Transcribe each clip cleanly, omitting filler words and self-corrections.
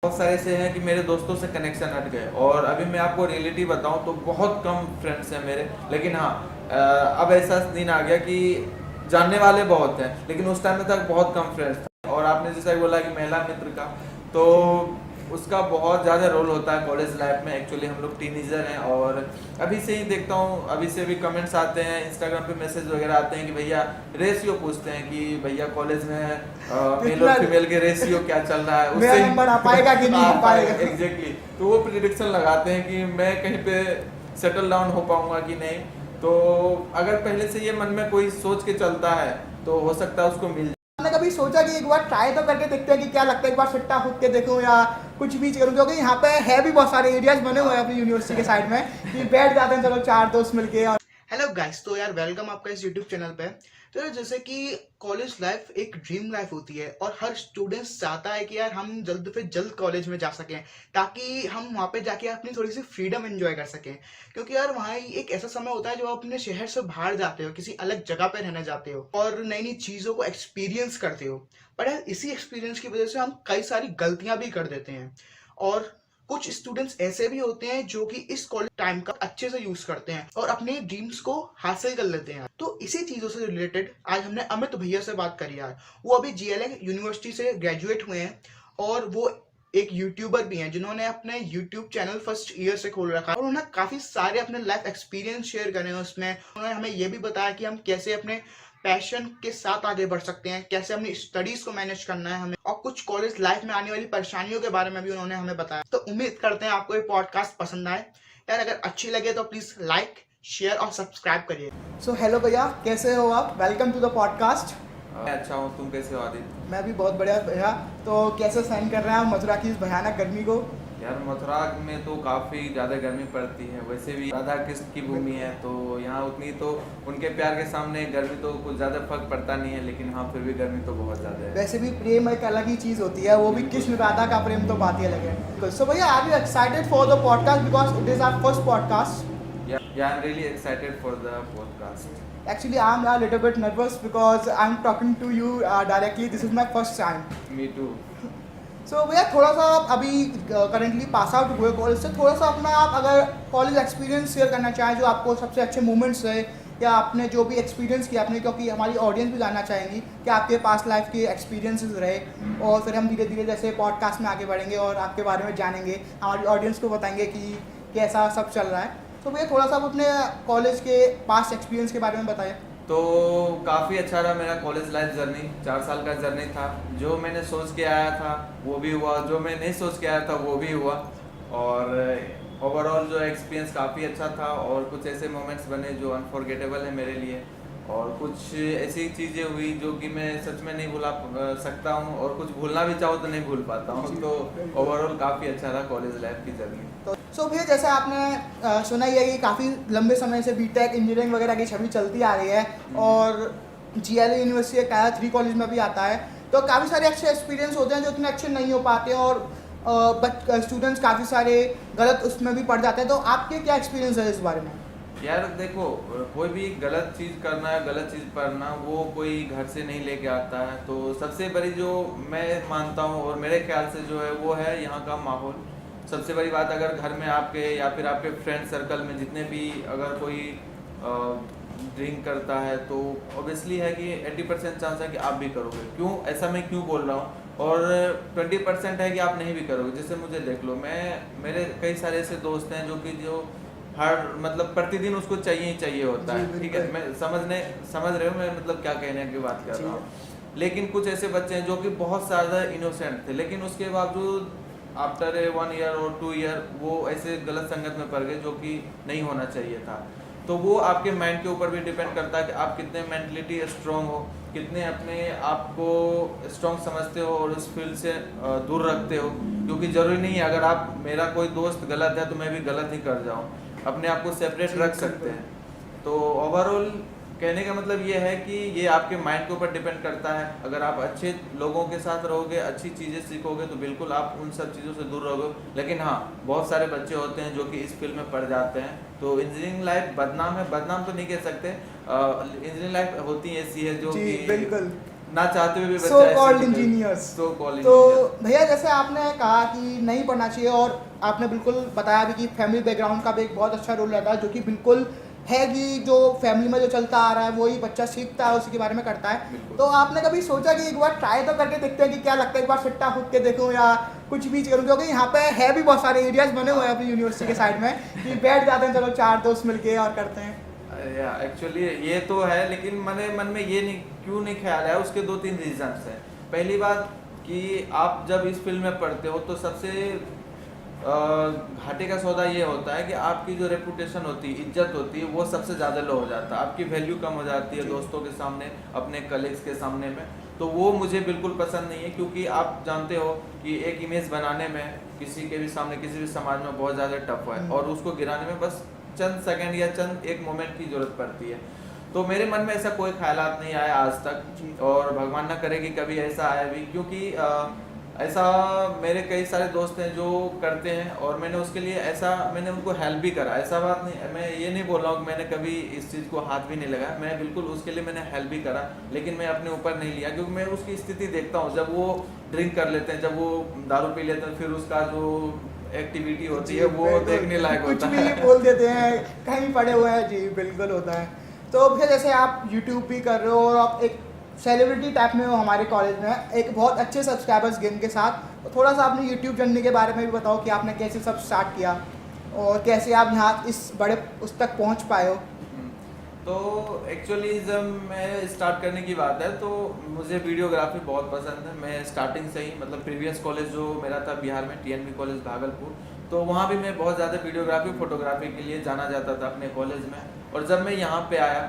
बहुत सारे ऐसे हैं कि मेरे दोस्तों से कनेक्शन हट गए, और अभी मैं आपको रियलिटी बताऊं तो बहुत कम फ्रेंड्स हैं मेरे। लेकिन हाँ, अब ऐसा दिन आ गया कि जानने वाले बहुत हैं, लेकिन उस टाइम तक बहुत कम फ्रेंड्स थे। और आपने जैसा कि बोला कि महिला मित्र का, तो उसका बहुत ज़्यादा रोल होता है कॉलेज लाइफ में। एक्चुअली हम लोग टीनेजर हैं, और अभी से ही देखता हूँ, अभी से भी कमेंट्स आते हैं, इंस्टाग्राम पे मैसेज वगैरह आते हैं कि भैया रेशियो पूछते हैं कि भैया कॉलेज में मेल और फीमेल के रेशियो क्या चल रहा है, मेरा उससे नंबर आ पाएगा कि नहीं आ पाएगा। एग्जैक्टली। तो वो प्रिडिक्शन लगाते हैं कि मैं कहीं पे सेटल डाउन हो पाऊंगा कि नहीं। तो अगर पहले से ये मन में कोई सोच के चलता है तो हो सकता है उसको मिल। आपने कभी सोचा कि एक बार ट्राई तो करके देखते हैं कि क्या लगता है, एक बार सिट्टा फूक के देखूं या कुछ भी करूं, क्योंकि यहाँ पे है भी बहुत सारे एरियाज बने हुए हैं अपनी यूनिवर्सिटी के साइड में कि बैठ जाते हैं चलो चार दोस्त मिलके। और हेलो गाइस, तो यार वेलकम आपका इस यूट्यूब चैनल पे। तो यार जैसे कि कॉलेज लाइफ एक ड्रीम लाइफ होती है और हर स्टूडेंट्स चाहता है कि यार हम जल्द से जल्द कॉलेज में जा सकें ताकि हम वहाँ पे जाके अपनी थोड़ी सी फ्रीडम एंजॉय कर सकें। क्योंकि यार वहाँ एक ऐसा समय होता है जो आप अपने शहर से बाहर जाते हो, किसी अलग जगह पे रहने जाते हो और नई नई चीज़ों को एक्सपीरियंस करते हो। पर यार इसी एक्सपीरियंस की वजह से हम कई सारी गलतियां भी कर देते हैं। और कुछ स्टूडेंट्स ऐसे भी होते हैं जो कि इस कॉलेज टाइम का अच्छे से यूज करते हैं और अपने ड्रीम्स को हासिल कर लेते हैं। तो इसी चीजों से रिलेटेड आज हमने अमित भैया से बात करी यार। वो अभी जीएलए यूनिवर्सिटी से ग्रेजुएट हुए हैं और वो एक यूट्यूबर भी हैं जिन्होंने अपने यूट्यूब चैनल फर्स्ट ईयर से खोल रखा है और उन्होंने काफी सारे अपने लाइफ एक्सपीरियंस शेयर करे हैं उसमें। उन्होंने हमें ये भी बताया कि हम कैसे अपने पैशन के साथ आगे बढ़ सकते हैं, कैसे अपनी स्टडीज को मैनेज करना है हमें, और कुछ कॉलेज लाइफ में आने वाली परेशानियों के बारे में भी उन्होंने हमें बताया। तो उम्मीद करते हैं आपको ये पॉडकास्ट पसंद आए। यार अगर अच्छी लगे तो प्लीज लाइक, शेयर और सब्सक्राइब करिए। सो हेलो भैया, कैसे हो आप? Welcome to the podcast. मैं अच्छा हूँ, तुम कैसे हो आदित्य? मैं भी बहुत बढ़िया भैया। तो कैसे सहन कर रहे हैं आप मथुरा की इस भयानक गर्मी को? यार मथुरा में तो काफ़ी ज़्यादा गर्मी पड़ती है, वैसे भी राधा कृष्ण की भूमि है तो यहाँ उतनी तो उनके प्यार के सामने गर्मी तो कुछ ज़्यादा फर्क पड़ता नहीं है, लेकिन हाँ फिर भी गर्मी तो बहुत ज़्यादा है। वैसे भी प्रेम एक अलग ही चीज होती है, वो भी कृष्ण राधा का प्रेम तो बात ही अलग है। सो भैया, are you excited for the podcast because it is our first podcast? Yeah, I'm really excited for the podcast. Actually, I'm a little bit nervous because I'm talking to you directly. This is my first time. Me too. So भैया, थोड़ा सा आप अभी currently pass out हुए college से, थोड़ा सा अपना आप अगर कॉलेज एक्सपीरियंस शेयर करना चाहें, जो आपको सबसे अच्छे मोमेंट्स रहे या आपने जो भी एक्सपीरियंस किया आपने, क्योंकि हमारी ऑडियंस भी जानना चाहेंगी कि आपके पास लाइफ के एक्सपीरियंसेस रहे। और फिर हम धीरे धीरे जैसे पॉडकास्ट में आगे बढ़ेंगे और आपके बारे में जानेंगे, हमारी ऑडियंस को बताएंगे कि कैसा सब चल रहा है। तो भैया थोड़ा सा आप अपने कॉलेज के पास्ट एक्सपीरियंस के बारे में बताइए। तो काफ़ी अच्छा रहा मेरा कॉलेज लाइफ जर्नी। 4 साल का जर्नी था। जो मैंने सोच के आया था वो भी हुआ, जो मैं नहीं सोच के आया था वो भी हुआ। और ओवरऑल जो एक्सपीरियंस काफ़ी अच्छा था, और कुछ ऐसे मोमेंट्स बने जो अनफॉरगेटेबल है मेरे लिए, और कुछ ऐसी चीज़ें हुई जो कि मैं सच में नहीं भुला सकता हूँ, और कुछ भूलना भी चाहूँ तो नहीं भूल पाता हूँ। तो ओवरऑल काफ़ी अच्छा रहा कॉलेज लाइफ की जर्नी। तो सो भैया, जैसे आपने सुना ही है कि काफ़ी लंबे समय से बीटेक इंजीनियरिंग वगैरह की छवि चलती आ रही है और जीएलए यूनिवर्सिटी एक टायर 3 कॉलेज में भी आता है। तो काफ़ी सारे अच्छे एक्सपीरियंस होते हैं जो इतने अच्छे नहीं हो पाते हैं और स्टूडेंट्स काफ़ी सारे गलत उसमें भी पड़ जाते हैं। तो आपके क्या एक्सपीरियंस है इस बारे में? यार देखो, कोई भी गलत चीज़ करना है, गलत चीज़ पढ़ना, वो कोई घर से नहीं लेके आता है। तो सबसे बड़ी जो मैं मानता हूँ और मेरे ख्याल से जो है वो है यहाँ का माहौल। सबसे बड़ी बात, अगर घर में आपके या फिर आपके फ्रेंड सर्कल में जितने भी अगर कोई ड्रिंक करता है तो ऑब्वियसली है कि 80% चांस है कि आप भी करोगे। क्यों ऐसा मैं क्यों बोल रहा हूँ? और 20% है कि आप नहीं भी करोगे। जैसे मुझे देख लो, मेरे कई सारे ऐसे दोस्त हैं जो हर मतलब प्रतिदिन उसको चाहिए ही चाहिए होता है। ठीक है, मैं समझ रहे हो मैं मतलब क्या कहने की बात कर रहा हूँ। लेकिन कुछ ऐसे बच्चे हैं जो कि बहुत ज़्यादा इनोसेंट थे, लेकिन उसके बावजूद आफ्टर 1 ईयर और 2 ईयर वो ऐसे गलत संगत में पड़ गए जो कि नहीं होना चाहिए था। तो वो आपके माइंड के ऊपर भी डिपेंड करता है कि आप कितने मेंटलिटी स्ट्रॉन्ग हो, कितने अपने आप को स्ट्रॉन्ग समझते हो और उस फील्ड से दूर रखते हो। क्योंकि ज़रूरी नहीं है अगर आप मेरा कोई दोस्त गलत है तो मैं भी गलत ही कर जाऊँ, अपने आप को सेपरेट रख सकते हैं। तो ओवरऑल कहने का मतलब ये है कि ये आपके माइंड के ऊपर डिपेंड करता है। अगर आप अच्छे लोगों के साथ रहोगे, अच्छी चीज़ें सीखोगे तो बिल्कुल आप उन सब चीज़ों से दूर रहोगे। लेकिन हाँ, बहुत सारे बच्चे होते हैं जो कि इस फील्ड में पड़ जाते हैं। तो इंजीनियरिंग लाइफ बदनाम है, बदनाम तो नहीं कह सकते। इंजीनियरिंग लाइफ होती है ऐसी है जो कि बिल्कुल ना चाहते हुए भी सो बच्चा कॉल्ड इंजीनियर्स। सो कॉल्ड तो इंजीनियर। भैया जैसे आपने कहा कि नहीं पढ़ना चाहिए और आपने बिल्कुल बताया भी कि फैमिली बैकग्राउंड का भी एक बहुत अच्छा रोल रहता है, जो कि बिल्कुल है कि जो फैमिली में जो चलता आ रहा है वही बच्चा सीखता है, उसी के बारे में करता है। बिल्कुल। तो आपने कभी सोचा कि एक बार ट्राई तो करके देखते हैं कि क्या लगता है, एक बार सिट्टा कूद के देखूं या कुछ भी करूं, क्योंकि यहाँ पे है भी बहुत सारे एरियाज बने हुए हैं अपनी यूनिवर्सिटी के साइड में कि बैठ जाते हैं चलो 4 दोस्त मिलके और करते हैं। एक्चुअली ये तो है, लेकिन मैंने मन में ये नहीं क्यों नहीं ख्याल आया, उसके 2-3 रीजंस हैं। पहली बात कि आप जब इस फील्ड में पढ़ते हो तो सबसे घाटे का सौदा ये होता है कि आपकी जो रेपुटेशन होती है, इज्जत होती है, वो सबसे ज़्यादा लो हो जाता है, आपकी वैल्यू कम हो जाती है दोस्तों के सामने, अपने कलीग्स के सामने में। तो वो मुझे बिल्कुल पसंद नहीं है, क्योंकि आप जानते हो कि एक इमेज बनाने में किसी के भी सामने, किसी भी समाज में बहुत ज़्यादा टफ है, और उसको गिराने में बस चंद सेकंड या चंद एक मोमेंट की ज़रूरत पड़ती है। तो मेरे मन में ऐसा कोई ख्यालात नहीं आया आज तक, और भगवान ना करे कि कभी ऐसा आए भी, क्योंकि ऐसा मेरे कई सारे दोस्त हैं जो करते हैं, और मैंने उसके लिए मैंने उनको हेल्प भी करा। ऐसा बात नहीं, मैं ये नहीं बोल रहा हूँ कि मैंने कभी इस चीज़ को हाथ भी नहीं लगाया, मैं बिल्कुल उसके लिए मैंने हेल्प भी करा, लेकिन मैं अपने ऊपर नहीं लिया, क्योंकि मैं उसकी स्थिति देखता हूँ। जब वो ड्रिंक कर लेते हैं, जब वो दारू पी लेते हैं, फिर उसका जो एक्टिविटी होती है वो देखने लायक कुछ होता है। भी बोल देते हैं, कहीं पड़े हुए हैं जी, बिल्कुल होता है। तो भैया जैसे आप यूट्यूब भी कर रहे हो और आप एक सेलिब्रिटी टाइप में हो हमारे कॉलेज में, एक बहुत अच्छे सब्सक्राइबर्स गेन के साथ, तो थोड़ा सा अपनी यूट्यूब जर्नी के बारे में भी बताओ कि आपने कैसे सब स्टार्ट किया और कैसे आप यहाँ इस बड़े उस तक पहुँच पाए हो। तो एक्चुअली जब मैं स्टार्ट करने की बात है तो मुझे वीडियोग्राफी बहुत पसंद है। मैं स्टार्टिंग से ही, मतलब प्रीवियस कॉलेज जो मेरा था बिहार में, टीएनबी कॉलेज भागलपुर, तो वहाँ भी मैं बहुत ज़्यादा वीडियोग्राफी फोटोग्राफी के लिए जाना जाता था अपने कॉलेज में। और जब मैं यहाँ पे आया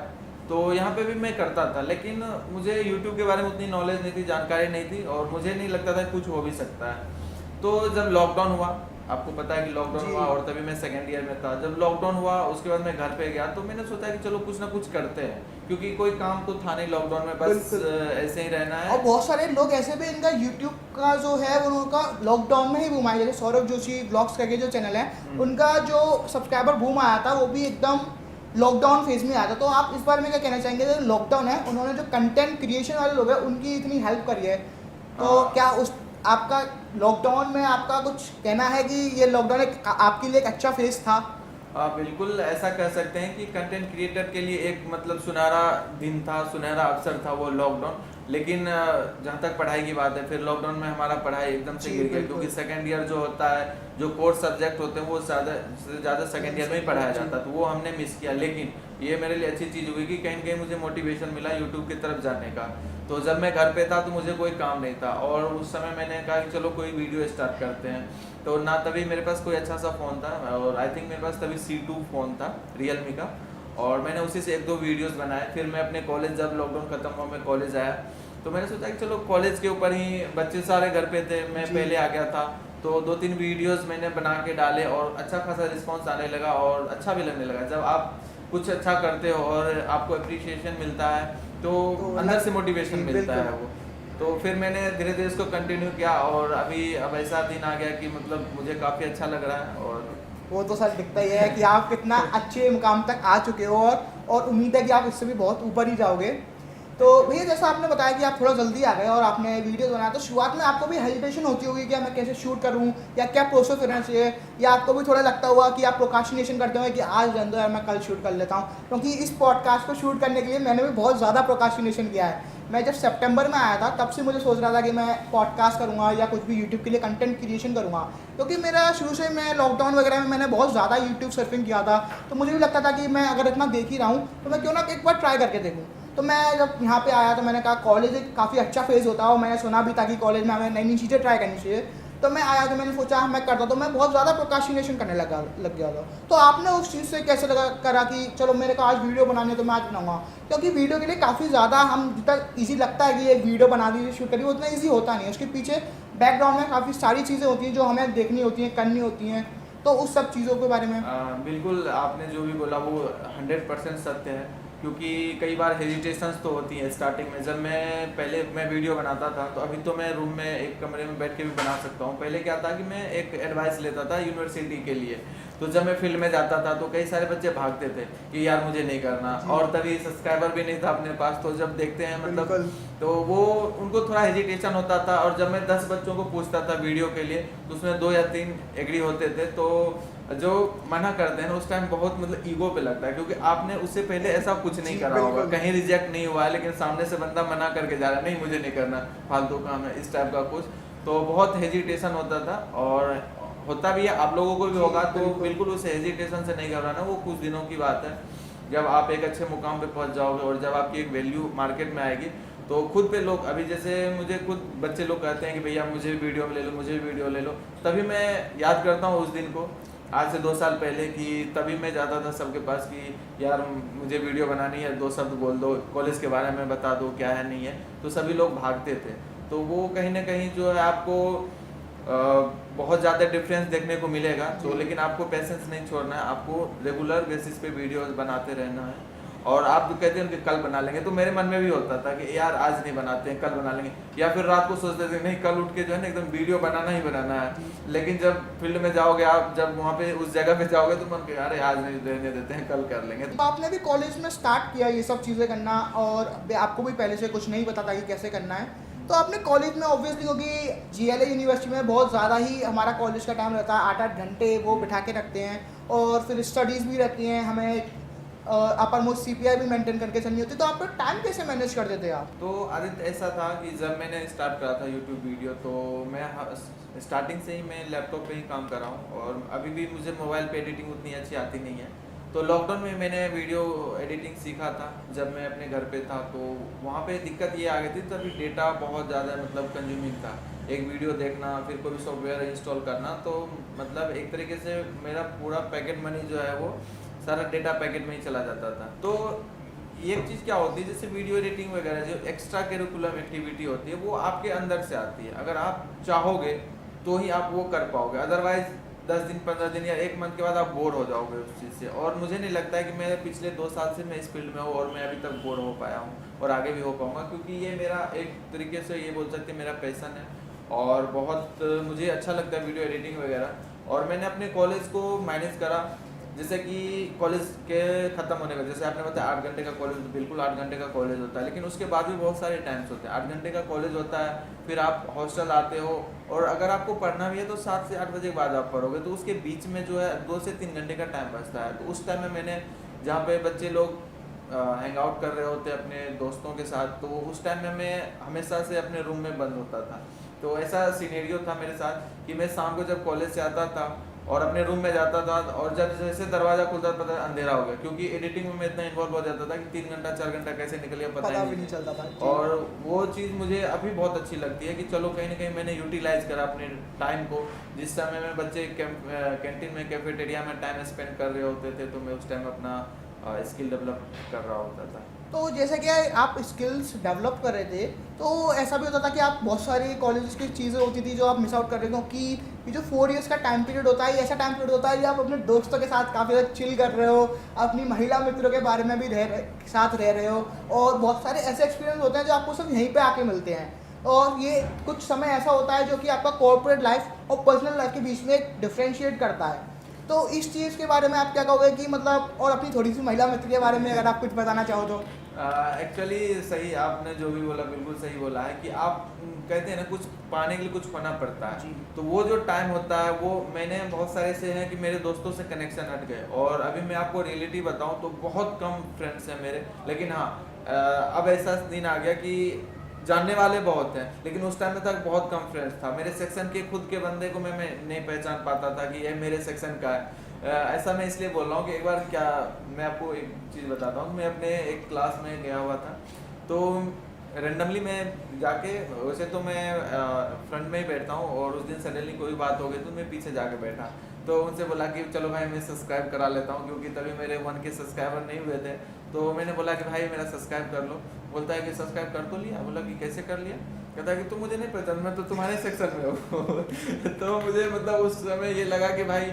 तो यहाँ पे भी मैं करता था, लेकिन मुझे यूट्यूब के बारे में उतनी नॉलेज नहीं थी, जानकारी नहीं थी, और मुझे नहीं लगता था कुछ हो भी सकता है। तो जब लॉकडाउन हुआ, आपको पता है कि लॉकडाउन हुआ, और तभी मैं सेकेंड ईयर में था। जब लॉकडाउन हुआ उसके बाद मैं घर पे गया, तो मैंने सोचा कि चलो कुछ ना कुछ करते हैं, क्योंकि कोई काम तो था नहीं लॉकडाउन में, बस ऐसे ही रहना है। और बहुत सारे लोग ऐसे भी इनका यूट्यूब का जो है वो उनका लॉकडाउन में ही बूम आया, जैसे सौरभ जोशी ब्लॉग्स करके जो चैनल है, उनका जो सब्सक्राइबर बूम आया था वो भी एकदम लॉकडाउन फेज में आया था। तो आप इस बारे में क्या कहना चाहेंगे, जो लॉकडाउन है उन्होंने जो कंटेंट क्रिएशन वाले लोग हैं उनकी इतनी हेल्प करी है, तो क्या उस आपका लॉकडाउन में आपका कुछ कहना है कि ये लॉकडाउन आपके लिए एक अच्छा फेज था? बिल्कुल ऐसा कह सकते हैं कि कंटेंट क्रिएटर के लिए एक, मतलब सुनहरा दिन था, सुनहरा अवसर था वो लॉकडाउन। लेकिन जहाँ तक पढ़ाई की बात है, फिर लॉकडाउन में हमारा पढ़ाई एकदम से गिर गया, क्योंकि सेकेंड ईयर जो होता है, जो कोर्स सब्जेक्ट होते हैं वो ज़्यादा सेकेंड ईयर में ही पढ़ाया जाता है, तो वो हमने मिस किया। लेकिन ये मेरे लिए अच्छी चीज़ हुई कि कहीं न कहीं मुझे मोटिवेशन मिला यूट्यूब की तरफ जाने का। तो जब मैं घर पे था तो मुझे कोई काम नहीं था, और उस समय मैंने कहा कि चलो कोई वीडियो स्टार्ट करते हैं। तो ना तभी मेरे पास कोई अच्छा सा फ़ोन था, और आई थिंक मेरे पास तभी C2 फ़ोन था रियलमी का, और मैंने उसी से 1-2 वीडियोस बनाए। फिर मैं अपने कॉलेज, जब लॉकडाउन ख़त्म हुआ मैं कॉलेज आया, तो मैंने सोचा कि चलो कॉलेज के ऊपर ही, बच्चे सारे घर पे थे, मैं पहले आ गया था, तो 2-3 वीडियोस मैंने बना के डाले, और अच्छा खासा रिस्पॉन्स आने लगा और अच्छा भी लगने लगा। जब आप कुछ अच्छा करते हो और आपको अप्रिशिएशन मिलता है तो अंदर से मोटिवेशन मिलता है वो। तो फिर मैंने धीरे धीरे इसको कंटिन्यू किया, और अब ऐसा दिन आ गया कि मतलब मुझे काफ़ी अच्छा लग रहा है। और वो तो सर दिखता ही है कि आप कितना अच्छे मुकाम तक आ चुके हो, और उम्मीद है कि आप इससे भी बहुत ऊपर ही जाओगे। तो भैया जैसा आपने बताया कि आप थोड़ा जल्दी आ गए और आपने वीडियो बनाया, तो शुरुआत में आपको भी हेजिटेशन होती होगी कि मैं कैसे शूट करूं या क्या प्रोसेस रहना चाहिए, या आपको भी थोड़ा लगता हुआ कि आप प्रोकास्टिनेशन करते हो कि आज रहने दो यार, मैं कल शूट कर लेता हूं? क्योंकि इस पॉडकास्ट को शूट करने के लिए मैंने भी बहुत ज़्यादा प्रोकास्टिनेशन किया है। मैं जब सितंबर में आया था तब से मुझे सोच रहा था कि मैं पॉडकास्ट करूँगा या कुछ भी यूट्यूब के लिए कंटेंट क्रिएशन करूँगा, क्योंकि मेरा शुरू से, मैं लॉकडाउन वगैरह में मैंने बहुत ज़्यादा यूट्यूब सर्फिंग किया था, तो मुझे भी लगता था कि मैं अगर इतना देख ही रहा हूँ तो मैं क्यों ना एक बार ट्राई करके देखूँ। तो मैं जब यहाँ पे आया तो मैंने कहा कॉलेज एक काफ़ी अच्छा फेज़ होता है, और मैंने सुना भी था कि कॉलेज में हमें नई नई चीज़ें ट्राई करनी चाहिए। तो मैं आया तो मैंने सोचा मैं करता, तो मैं बहुत ज़्यादा प्रोकास्टिनेशन करने लग गया था। तो आपने उस चीज़ से कैसे करा कि चलो मेरे को आज वीडियो बनानी है तो मैं आज बनाऊँगा? क्योंकि वीडियो के लिए काफ़ी ज़्यादा, हम जितना ईजी लगता है कि एक वीडियो बना दीजिए, शूट करिए, उतना ईजी होता नहीं है। उसके पीछे बैकग्राउंड में काफ़ी सारी चीज़ें होती हैं जो हमें देखनी होती हैं, करनी होती हैं। तो उस सब चीज़ों के बारे में बिल्कुल आपने जो भी बोला वो 100% सत्य है। क्योंकि कई बार हेजिटेशंस तो होती हैं स्टार्टिंग में। जब पहले मैं वीडियो बनाता था तो अभी तो मैं रूम में एक कमरे में बैठ के भी बना सकता हूँ। पहले क्या था कि मैं एक एडवाइस लेता था यूनिवर्सिटी के लिए, तो जब मैं फील्ड में जाता था तो कई सारे बच्चे भागते थे कि यार मुझे नहीं करना, और तभी सब्सक्राइबर भी नहीं था अपने पास। तो जब देखते हैं मतलब तो वो उनको थोड़ा हेजिटेशन होता था। और जब मैं 10 बच्चों को पूछता था वीडियो के लिए तो उसमें 2 या 3 एग्री होते थे। तो जो मना करते हैं ना उस टाइम बहुत मतलब ईगो पे लगता है, क्योंकि आपने उससे पहले ऐसा कुछ नहीं करा होगा, कहीं रिजेक्ट नहीं हुआ है, लेकिन सामने से बंदा मना करके जा रहा है, नहीं मुझे नहीं करना, फालतू काम है, इस टाइप का कुछ। तो बहुत हेजिटेशन होता था और होता भी है, आप लोगों को भी होगा। तो बिल्कुल उस हेजिटेशन से नहीं घबराना, वो कुछ दिनों की बात है। जब आप एक अच्छे मुकाम पे पहुंच जाओगे और जब आपकी एक वैल्यू मार्केट में आएगी तो खुद पे लोग, अभी जैसे मुझे खुद बच्चे लोग कहते हैं कि भैया मुझे भी वीडियो में ले लो, मुझे भी वीडियो ले लो, तभी मैं याद करता हूँ उस दिन को, आज से 2 साल पहले, कि तभी मैं जाता था सबके पास कि यार मुझे वीडियो बनानी है, 2 शब्द बोल दो, कॉलेज के बारे में बता दो क्या है नहीं है। तो सभी लोग भागते थे। तो वो कहीं ना कहीं जो है आपको बहुत ज़्यादा डिफरेंस देखने को मिलेगा। तो लेकिन आपको पेशेंस नहीं छोड़ना है, आपको रेगुलर बेसिस पे वीडियोस बनाते रहना है। और आप जो कहते हैं कि कल बना लेंगे, तो मेरे मन में भी होता था कि यार आज नहीं बनाते हैं, कल बना लेंगे, या फिर रात को सोचते थे नहीं कल उठ के जो है ना एकदम वीडियो बनाना ही बनाना है। लेकिन जब फील्ड में जाओगे आप, जब वहाँ पे उस जगह पे जाओगे तो मन के अरे आज नहीं रहने देते हैं, कल कर लेंगे। तो आपने भी कॉलेज में स्टार्ट किया ये सब चीज़ें करना, और आपको भी पहले से कुछ नहीं पता था कि कैसे करना है। तो आपने कॉलेज में ऑब्वियसली, क्योंकि जीएलए यूनिवर्सिटी में बहुत ज़्यादा ही हमारा कॉलेज का टाइम रहता है, 8-8 घंटे वो बिठा के रखते हैं, और फिर स्टडीज़ भी रहती हैं, हमें अपर मोस्ट सीपीआई भी मेंटेन करके चलनी होती है। तो आप टाइम कैसे मैनेज करते थे आप? तो आदित्य ऐसा था कि जब मैंने स्टार्ट करा था यूट्यूब वीडियो, तो मैं स्टार्टिंग से ही मैं लैपटॉप पे ही काम कर रहा हूँ, और अभी भी मुझे मोबाइल पे एडिटिंग उतनी अच्छी आती नहीं है। तो लॉकडाउन में मैंने वीडियो एडिटिंग सीखा था जब मैं अपने घर पे था। तो वहाँ पे दिक्कत ये आ गई थी, तभी डेटा बहुत ज़्यादा मतलब कंज्यूमिंग था, एक वीडियो देखना फिर कोई भी सॉफ्टवेयर इंस्टॉल करना, तो मतलब एक तरीके से मेरा पूरा पैकेट मनी जो है वो सारा डेटा पैकेट में ही चला जाता था। तो एक चीज़ क्या होती है, जैसे वीडियो एडिटिंग वगैरह जो एक्स्ट्रा करिकुलम एक्टिविटी होती है वो आपके अंदर से आती है, अगर आप चाहोगे तो ही आप वो कर पाओगे, अदरवाइज 10 दिन 15 दिन या 1 मंथ के बाद आप बोर हो जाओगे उस चीज़ से। और मुझे नहीं लगता है कि मैं पिछले 2 साल से मैं इस फील्ड में हूँ और मैं अभी तक बोर हो पाया हूँ, और आगे भी हो पाऊँगा, क्योंकि ये मेरा एक तरीके से ये बोल सकते हैं मेरा पैशन है, और बहुत मुझे अच्छा लगता है वीडियो एडिटिंग वगैरह। और मैंने अपने कॉलेज को मैनेज करा, जैसे कि कॉलेज के ख़त्म होने का, जैसे आपने बताया 8 घंटे का कॉलेज, तो बिल्कुल 8 घंटे का कॉलेज होता है, लेकिन उसके बाद भी बहुत सारे टाइम्स होते हैं। 8 घंटे का कॉलेज होता है, फिर आप हॉस्टल आते हो, और अगर आपको पढ़ना भी है तो 7 से 8 बजे के बाद आप पढ़ोगे, तो उसके बीच में जो है 2 से 3 घंटे का टाइम बचता है। तो उस टाइम में मैंने, जहाँ पे बच्चे लोग हैंग आउट कर रहे होते अपने दोस्तों के साथ, तो उस टाइम में मैं हमेशा से अपने रूम में बंद होता था। तो ऐसा सिनेरियो था मेरे साथ कि मैं शाम को जब कॉलेज से आता था और अपने रूम में जाता था, और जब जैसे दरवाज़ा खुलता था पता अंधेरा हो गया, क्योंकि एडिटिंग में मैं इतना इन्वॉल्व हो जाता था कि 3 घंटा 4 घंटा कैसे निकल गया पता ही नहीं चलता था। और वो चीज़ मुझे अभी बहुत अच्छी लगती है कि चलो कहीं ना कहीं मैंने यूटिलाइज करा अपने टाइम को। जिस समय में बच्चे कैंटीन में कैफेटेरिया में टाइम स्पेंड कर रहे होते थे, तो मैं उस टाइम अपना स्किल डेवलप कर रहा होता था। तो जैसे कि आप स्किल्स डेवलप कर रहे थे, तो ऐसा भी होता था कि आप बहुत सारी कॉलेज की चीज़ें होती थी जो आप मिस आउट कर रहे हो, क्योंकि ये जो 4 इयर्स का टाइम पीरियड होता है, ये ऐसा टाइम पीरियड होता है जो आप अपने दोस्तों के साथ काफ़ी ज़्यादा चिल कर रहे हो, अपनी महिला मित्रों के बारे में भी साथ रह रहे हो, और बहुत सारे ऐसे एक्सपीरियंस होते हैं जो आपको सिर्फ यहीं पर आके मिलते हैं। और ये कुछ समय ऐसा होता है जो कि आपका कॉर्पोरेट लाइफ और पर्सनल लाइफ के बीच में एक डिफ्रेंशिएट करता है। तो इस चीज़ के बारे में आप क्या कहोगे कि मतलब, और अपनी थोड़ी सी महिला मित्र के बारे में अगर आप कुछ बताना चाहो तो? एक्चुअली सही, आपने जो भी बोला बिल्कुल सही बोला है कि आप कहते हैं ना कुछ पाने के लिए कुछ खोना पड़ता है। तो वो जो टाइम होता है वो, मैंने बहुत सारे ऐसे हैं कि मेरे दोस्तों से कनेक्शन हट गए, और अभी मैं आपको रियलिटी बताऊं तो बहुत कम फ्रेंड्स हैं मेरे। लेकिन हाँ, अब ऐसा दिन आ गया कि जानने वाले बहुत हैं, लेकिन उस टाइम में तक बहुत कम फ्रेंड्स था। मेरे सेक्शन के खुद के बंदे को मैं नहीं पहचान पाता था कि ये मेरे सेक्शन का है। ऐसा मैं इसलिए बोल रहा हूँ कि एक बार क्या, मैं आपको एक चीज़ बताता हूँ। मैं अपने एक क्लास में गया हुआ था, तो रेंडमली मैं जाके, वैसे तो मैं फ्रंट में ही बैठता हूँ, और उस दिन सडनली कोई बात हो गई तो मैं पीछे जाके बैठा। तो उनसे बोला कि चलो भाई मैं सब्सक्राइब करा लेता हूँ, क्योंकि तभी मेरे 1 के सब्सक्राइबर नहीं हुए थे। तो मैंने बोला कि भाई मेरा सब्सक्राइब कर लो। बोलता है कि सब्सक्राइब कर तो लिया। बोला कि कैसे कर लिया? कहता है कि तुम मुझे नहीं पहचान, मैं तो तुम्हारे सेक्शन में हूँ। तो मुझे मतलब उस समय ये लगा कि भाई,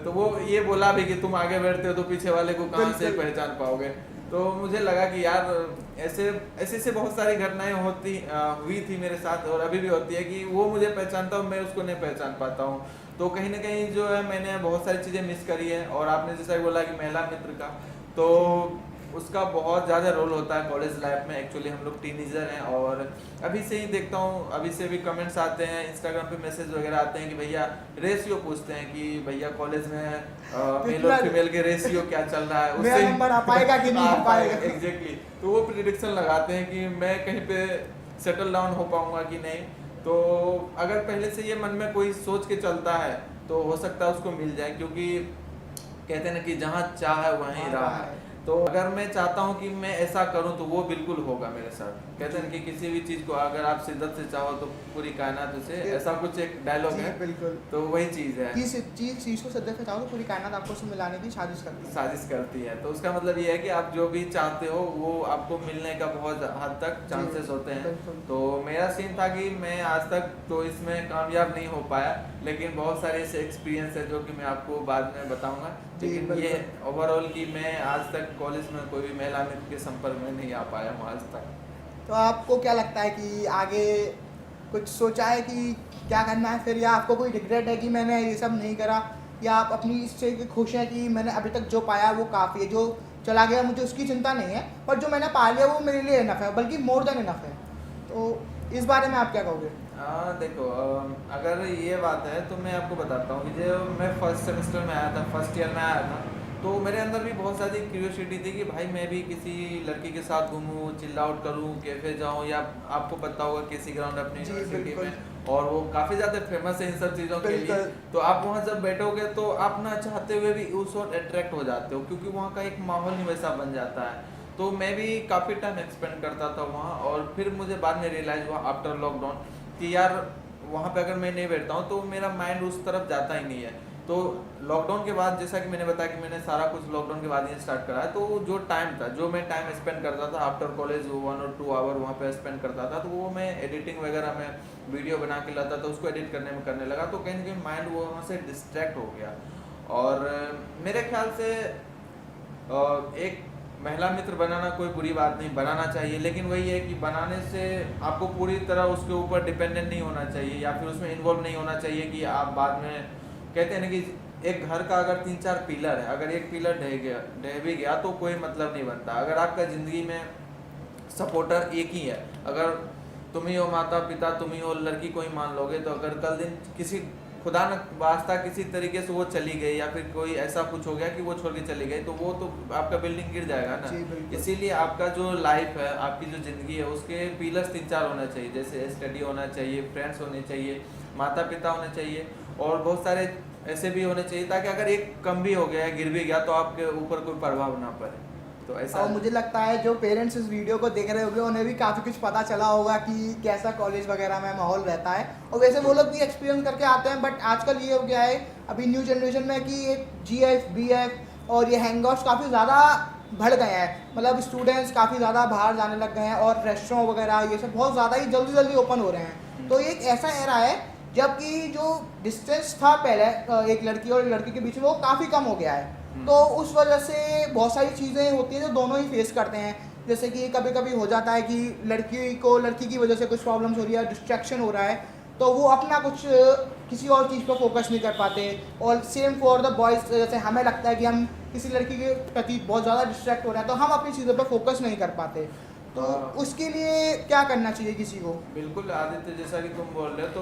तो वो ये बोला भी कि तुम आगे बैठते हो तो पीछे वाले को कहाँ से पहचान पाओगे। तो मुझे लगा कि यार ऐसे ऐसे से बहुत सारी घटनाएं हुई थी मेरे साथ और अभी भी होती है कि वो मुझे पहचानता हूँ, मैं उसको नहीं पहचान पाता हूँ। तो कहीं ना कहीं जो है मैंने बहुत सारी चीज़ें मिस करी है। और आपने जैसा बोला कि महिला मित्र का, तो उसका बहुत ज़्यादा रोल होता है कॉलेज लाइफ में। एक्चुअली हम लोग टीनेजर हैं और अभी से ही देखता हूँ, अभी से भी कमेंट्स आते हैं, इंस्टाग्राम पे मैसेज वगैरह आते हैं कि भैया रेशियो पूछते हैं कि भैया कॉलेज में मेल और फीमेल के रेशियो क्या चल रहा है, मेरा नंबर आ पाएगा कि नहीं आ पाएगा। एग्जैक्टली। तो वो प्रिडिक्शन लगाते हैं कि मैं कहीं पे सेटल डाउन हो पाऊंगा कि नहीं। तो अगर पहले से ये मन में कोई सोच के चलता है तो हो सकता है उसको मिल जाए, क्योंकि कहते हैं ना कि जहाँ चाह है वहीं राह है। तो अगर मैं चाहता हूँ कि मैं ऐसा करूँ तो वो बिल्कुल होगा मेरे साथ। कहते हैं कि किसी भी चीज़ को अगर आप शिद्दत से चाहो तो पूरी कायनात उसे, ऐसा कुछ एक डायलॉग है, बिल्कुल। तो वही चीज़ है। चीज को शिद्दत से चाहो तो पूरी कायनात आपको उससे मिलाने की साजिश करती है। तो उसका मतलब ये है कि आप जो भी चाहते हो वो आपको मिलने का बहुत हद तक चांसेस होते हैं। तो मेरा सीन था कि मैं आज तक तो इसमें कामयाब नहीं हो पाया, लेकिन बहुत सारे ऐसे एक्सपीरियंस है जो कि मैं आपको बाद में बताऊंगा। लेकिन ये ओवरऑल कि मैं आज तक कॉलेज में कोई भी महिला मित्र के संपर्क में नहीं आ पाया हूँ आज तक। तो आपको क्या लगता है कि आगे कुछ सोचा है कि क्या करना है फिर, या आपको कोई रिग्रेट है कि मैंने ये सब नहीं करा, या आप अपनी इससे खुश हैं कि मैंने अभी तक जो पाया वो काफ़ी है, जो चला गया मुझे उसकी चिंता नहीं है, पर जो मैंने पा लिया वो मेरे लिए इनफ है, बल्कि मोर देन इनफ है। तो इस बारे में आप क्या कहोगे? देखो, अगर ये बात है तो मैं आपको बताता हूँ कि जब मैं फर्स्ट सेमेस्टर में आया था, फर्स्ट ईयर में आया था, तो मेरे अंदर भी बहुत सारी क्यूरियोसिटी थी कि भाई मैं भी किसी लड़की के साथ घूमूं, चिल आउट करूं, कैफे जाऊं, या आपको पता होगा केसी ग्राउंड अपनी यूनिवर्सिटी में, और वो काफ़ी ज़्यादा फेमस है इन सब चीज़ों के लिए। तो आप वहाँ जब बैठोगे तो आप ना चाहते हुए भी उस वक्त अट्रैक्ट हो जाते हो, क्योंकि वहाँ का एक माहौल ही वैसा बन जाता है। तो मैं भी काफ़ी टाइम एक्सपेंड करता था वहाँ, और फिर मुझे बाद में रियलाइज़ हुआ आफ्टर लॉकडाउन कि यार वहाँ पे अगर मैं नहीं बैठता हूँ तो मेरा माइंड उस तरफ जाता ही नहीं है। तो लॉकडाउन के बाद, जैसा कि मैंने बताया कि मैंने सारा कुछ लॉकडाउन के बाद ही स्टार्ट करा है, तो जो टाइम था, जो मैं टाइम स्पेंड करता था आफ्टर कॉलेज 1 और 2 आवर वहाँ पे स्पेंड करता था, तो वो मैं एडिटिंग वगैरह में वीडियो बना के लाता था, उसको एडिट करने में करने लगा। तो कहीं ना कहीं माइंड वो वहाँ से डिस्ट्रैक्ट हो गया। और मेरे ख्याल से एक महिला मित्र बनाना कोई बुरी बात नहीं, बनाना चाहिए, लेकिन वही है कि बनाने से आपको पूरी तरह उसके ऊपर डिपेंडेंट नहीं होना चाहिए, या फिर उसमें इन्वॉल्व नहीं होना चाहिए कि आप बाद में, कहते हैं ना कि एक घर का अगर 3-4 पिलर है, अगर एक पिलर ढह भी गया तो कोई मतलब नहीं बनता। अगर आपका ज़िंदगी में सपोर्टर एक ही है, अगर तुम ही हो माता पिता, तुम ही हो लड़की को ही मान लोगे, तो अगर कल दिन किसी खुदा न वास्ता किसी तरीके से वो चली गई, या फिर कोई ऐसा कुछ हो गया कि वो छोड़ के चली गई, तो वो तो आपका बिल्डिंग गिर जाएगा ना। इसीलिए आपका जो लाइफ है, आपकी जो ज़िंदगी है, उसके पिलर्स 3-4 होना चाहिए। जैसे स्टडी होना चाहिए, फ्रेंड्स होने चाहिए, माता पिता होने चाहिए, और बहुत सारे ऐसे भी होने चाहिए ताकि अगर एक कम भी हो गया, गिर भी गया, तो आपके ऊपर कोई प्रभाव ना पड़े। तो ऐसा, और मुझे लगता है जो पेरेंट्स इस वीडियो को देख रहे होंगे उन्हें भी काफ़ी कुछ पता चला होगा कि कैसा कॉलेज वगैरह में माहौल रहता है, और वैसे वो लोग भी एक्सपीरियंस करके आते हैं। बट आजकल ये हो गया है अभी न्यू जनरेशन में कि GF BF और ये हैंगआउट्स काफ़ी ज़्यादा बढ़ गए हैं, मतलब स्टूडेंट्स काफ़ी ज़्यादा बाहर जाने लग गए हैं, और रेस्टोरेंट वगैरह ये सब बहुत ज़्यादा ही जल्दी जल्दी ओपन हो रहे हैं। तो एक ऐसा एरा है जबकि जो डिस्टेंस था पहले एक लड़की और लड़की के बीच में, वो काफ़ी कम हो गया है। तो उस वजह से बहुत सारी चीज़ें होती हैं जो दोनों ही फेस करते हैं। जैसे कि कभी कभी हो जाता है कि लड़की को लड़की की वजह से कुछ प्रॉब्लम्स हो रही है, डिस्ट्रैक्शन हो रहा है, तो वो अपना कुछ किसी और चीज़ पर फोकस नहीं कर पाते। और सेम फॉर द बॉयज़, जैसे हमें लगता है कि हम किसी लड़की के प्रति बहुत ज़्यादा डिस्ट्रैक्ट हो रहे हैं, तो हम अपनी चीज़ों पर फोकस नहीं कर पाते। तो उसके लिए क्या करना चाहिए किसी को? बिल्कुल आदित्य, जैसा कि तुम बोल रहे हो, तो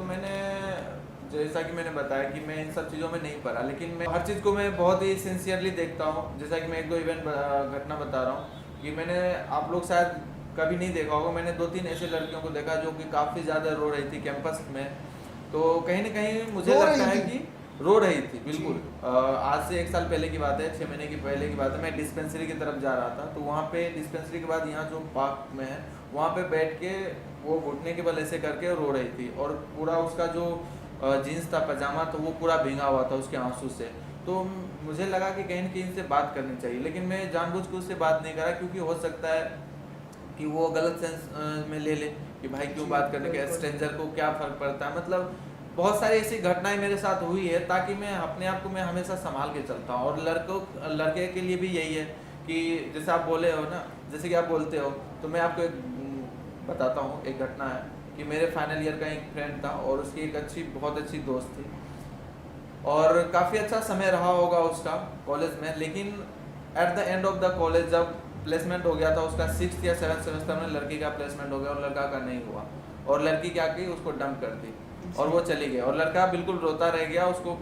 जैसा कि मैंने बताया कि मैं इन सब चीज़ों में नहीं पढ़ा, लेकिन मैं हर चीज़ को मैं बहुत ही सिंसियरली देखता हूँ। जैसा कि मैं 1-2 इवेंट घटना बता रहा हूँ कि मैंने, आप लोग शायद कभी नहीं देखा होगा, मैंने 2-3 ऐसे लड़कियों को देखा जो कि काफ़ी ज़्यादा रो रही थी कैंपस में। तो कहीं ना कहीं मुझे लगता है कि रो रही थी, बिल्कुल। आज से 1 साल पहले की बात है, 6 महीने की पहले की बात है, मैं डिस्पेंसरी की तरफ जा रहा था। तो वहाँ पे डिस्पेंसरी के बाद यहाँ जो पार्क में है, वहाँ पे बैठ के वो घुटने के बल ऐसे करके रो रही थी, और पूरा उसका जो जीन्स था, पजामा, तो वो पूरा भींगा हुआ था उसके आंसू से। तो मुझे लगा कि कहीं न कहीं इनसे बात करनी चाहिए, लेकिन मैं जानबूझ के उससे बात नहीं करा, क्योंकि हो सकता है कि वो गलत सेंस में ले ले कि भाई क्यों बात करने के, स्ट्रेंजर को क्या फ़र्क पड़ता है। मतलब बहुत सारी ऐसी घटनाएं मेरे साथ हुई है, ताकि मैं अपने आप को मैं हमेशा संभाल के चलता हूँ। और लड़के के लिए भी यही है कि जैसे आप बोले हो ना, जैसे कि आप बोलते हो, तो मैं आपको एक बताता हूँ। एक घटना है कि मेरे फाइनल ईयर का एक फ्रेंड था और उसकी एक बहुत अच्छी दोस्त थी, और काफ़ी अच्छा समय रहा होगा उसका कॉलेज में। लेकिन at the end of the college जब प्लेसमेंट हो गया था उसका, 6th या 7th सेमेस्टर में लड़की का प्लेसमेंट हो गया और लड़का का नहीं हुआ, और लड़की क्या की, उसको डंप कर दी और वो चली गई, और लड़का बिल्कुल रोता रह गया। उसको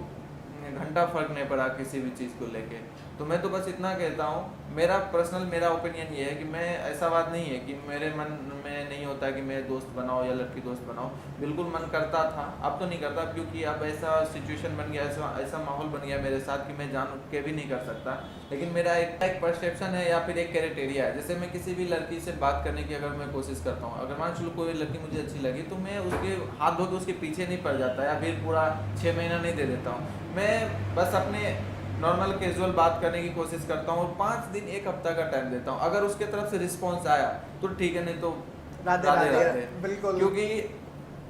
घंटा फर्क नहीं पड़ा किसी भी चीज़ को लेके। तो मैं तो बस इतना कहता हूँ, मेरा ओपिनियन ये है कि मैं, ऐसा बात नहीं है कि मेरे मन में नहीं होता कि मैं दोस्त बनाओ या लड़की दोस्त बनाओ, बिल्कुल मन करता था, अब तो नहीं करता, क्योंकि अब ऐसा सिचुएशन बन गया, ऐसा माहौल बन गया मेरे साथ कि मैं जान के भी नहीं कर सकता। लेकिन मेरा एक परसेप्शन है या फिर एक क्राइटेरिया है। जैसे मैं किसी भी लड़की से बात करने की अगर मैं कोशिश करता हूँ, अगर मान चलो कोई लड़की मुझे अच्छी लगी, तो मैं उसके हाथ धो के उसके पीछे नहीं पड़ जाता या फिर पूरा 6 महीना नहीं दे देता हूँ। मैं बस अपने नॉर्मल कैजुअल बात करने की कोशिश करता हूँ और 5 दिन 1 हफ्ता का टाइम देता हूँ। अगर उसके तरफ से रिस्पॉन्स आया तो ठीक है, नहीं तो राधे राधे राधे। राधे। बिल्कुल। क्योंकि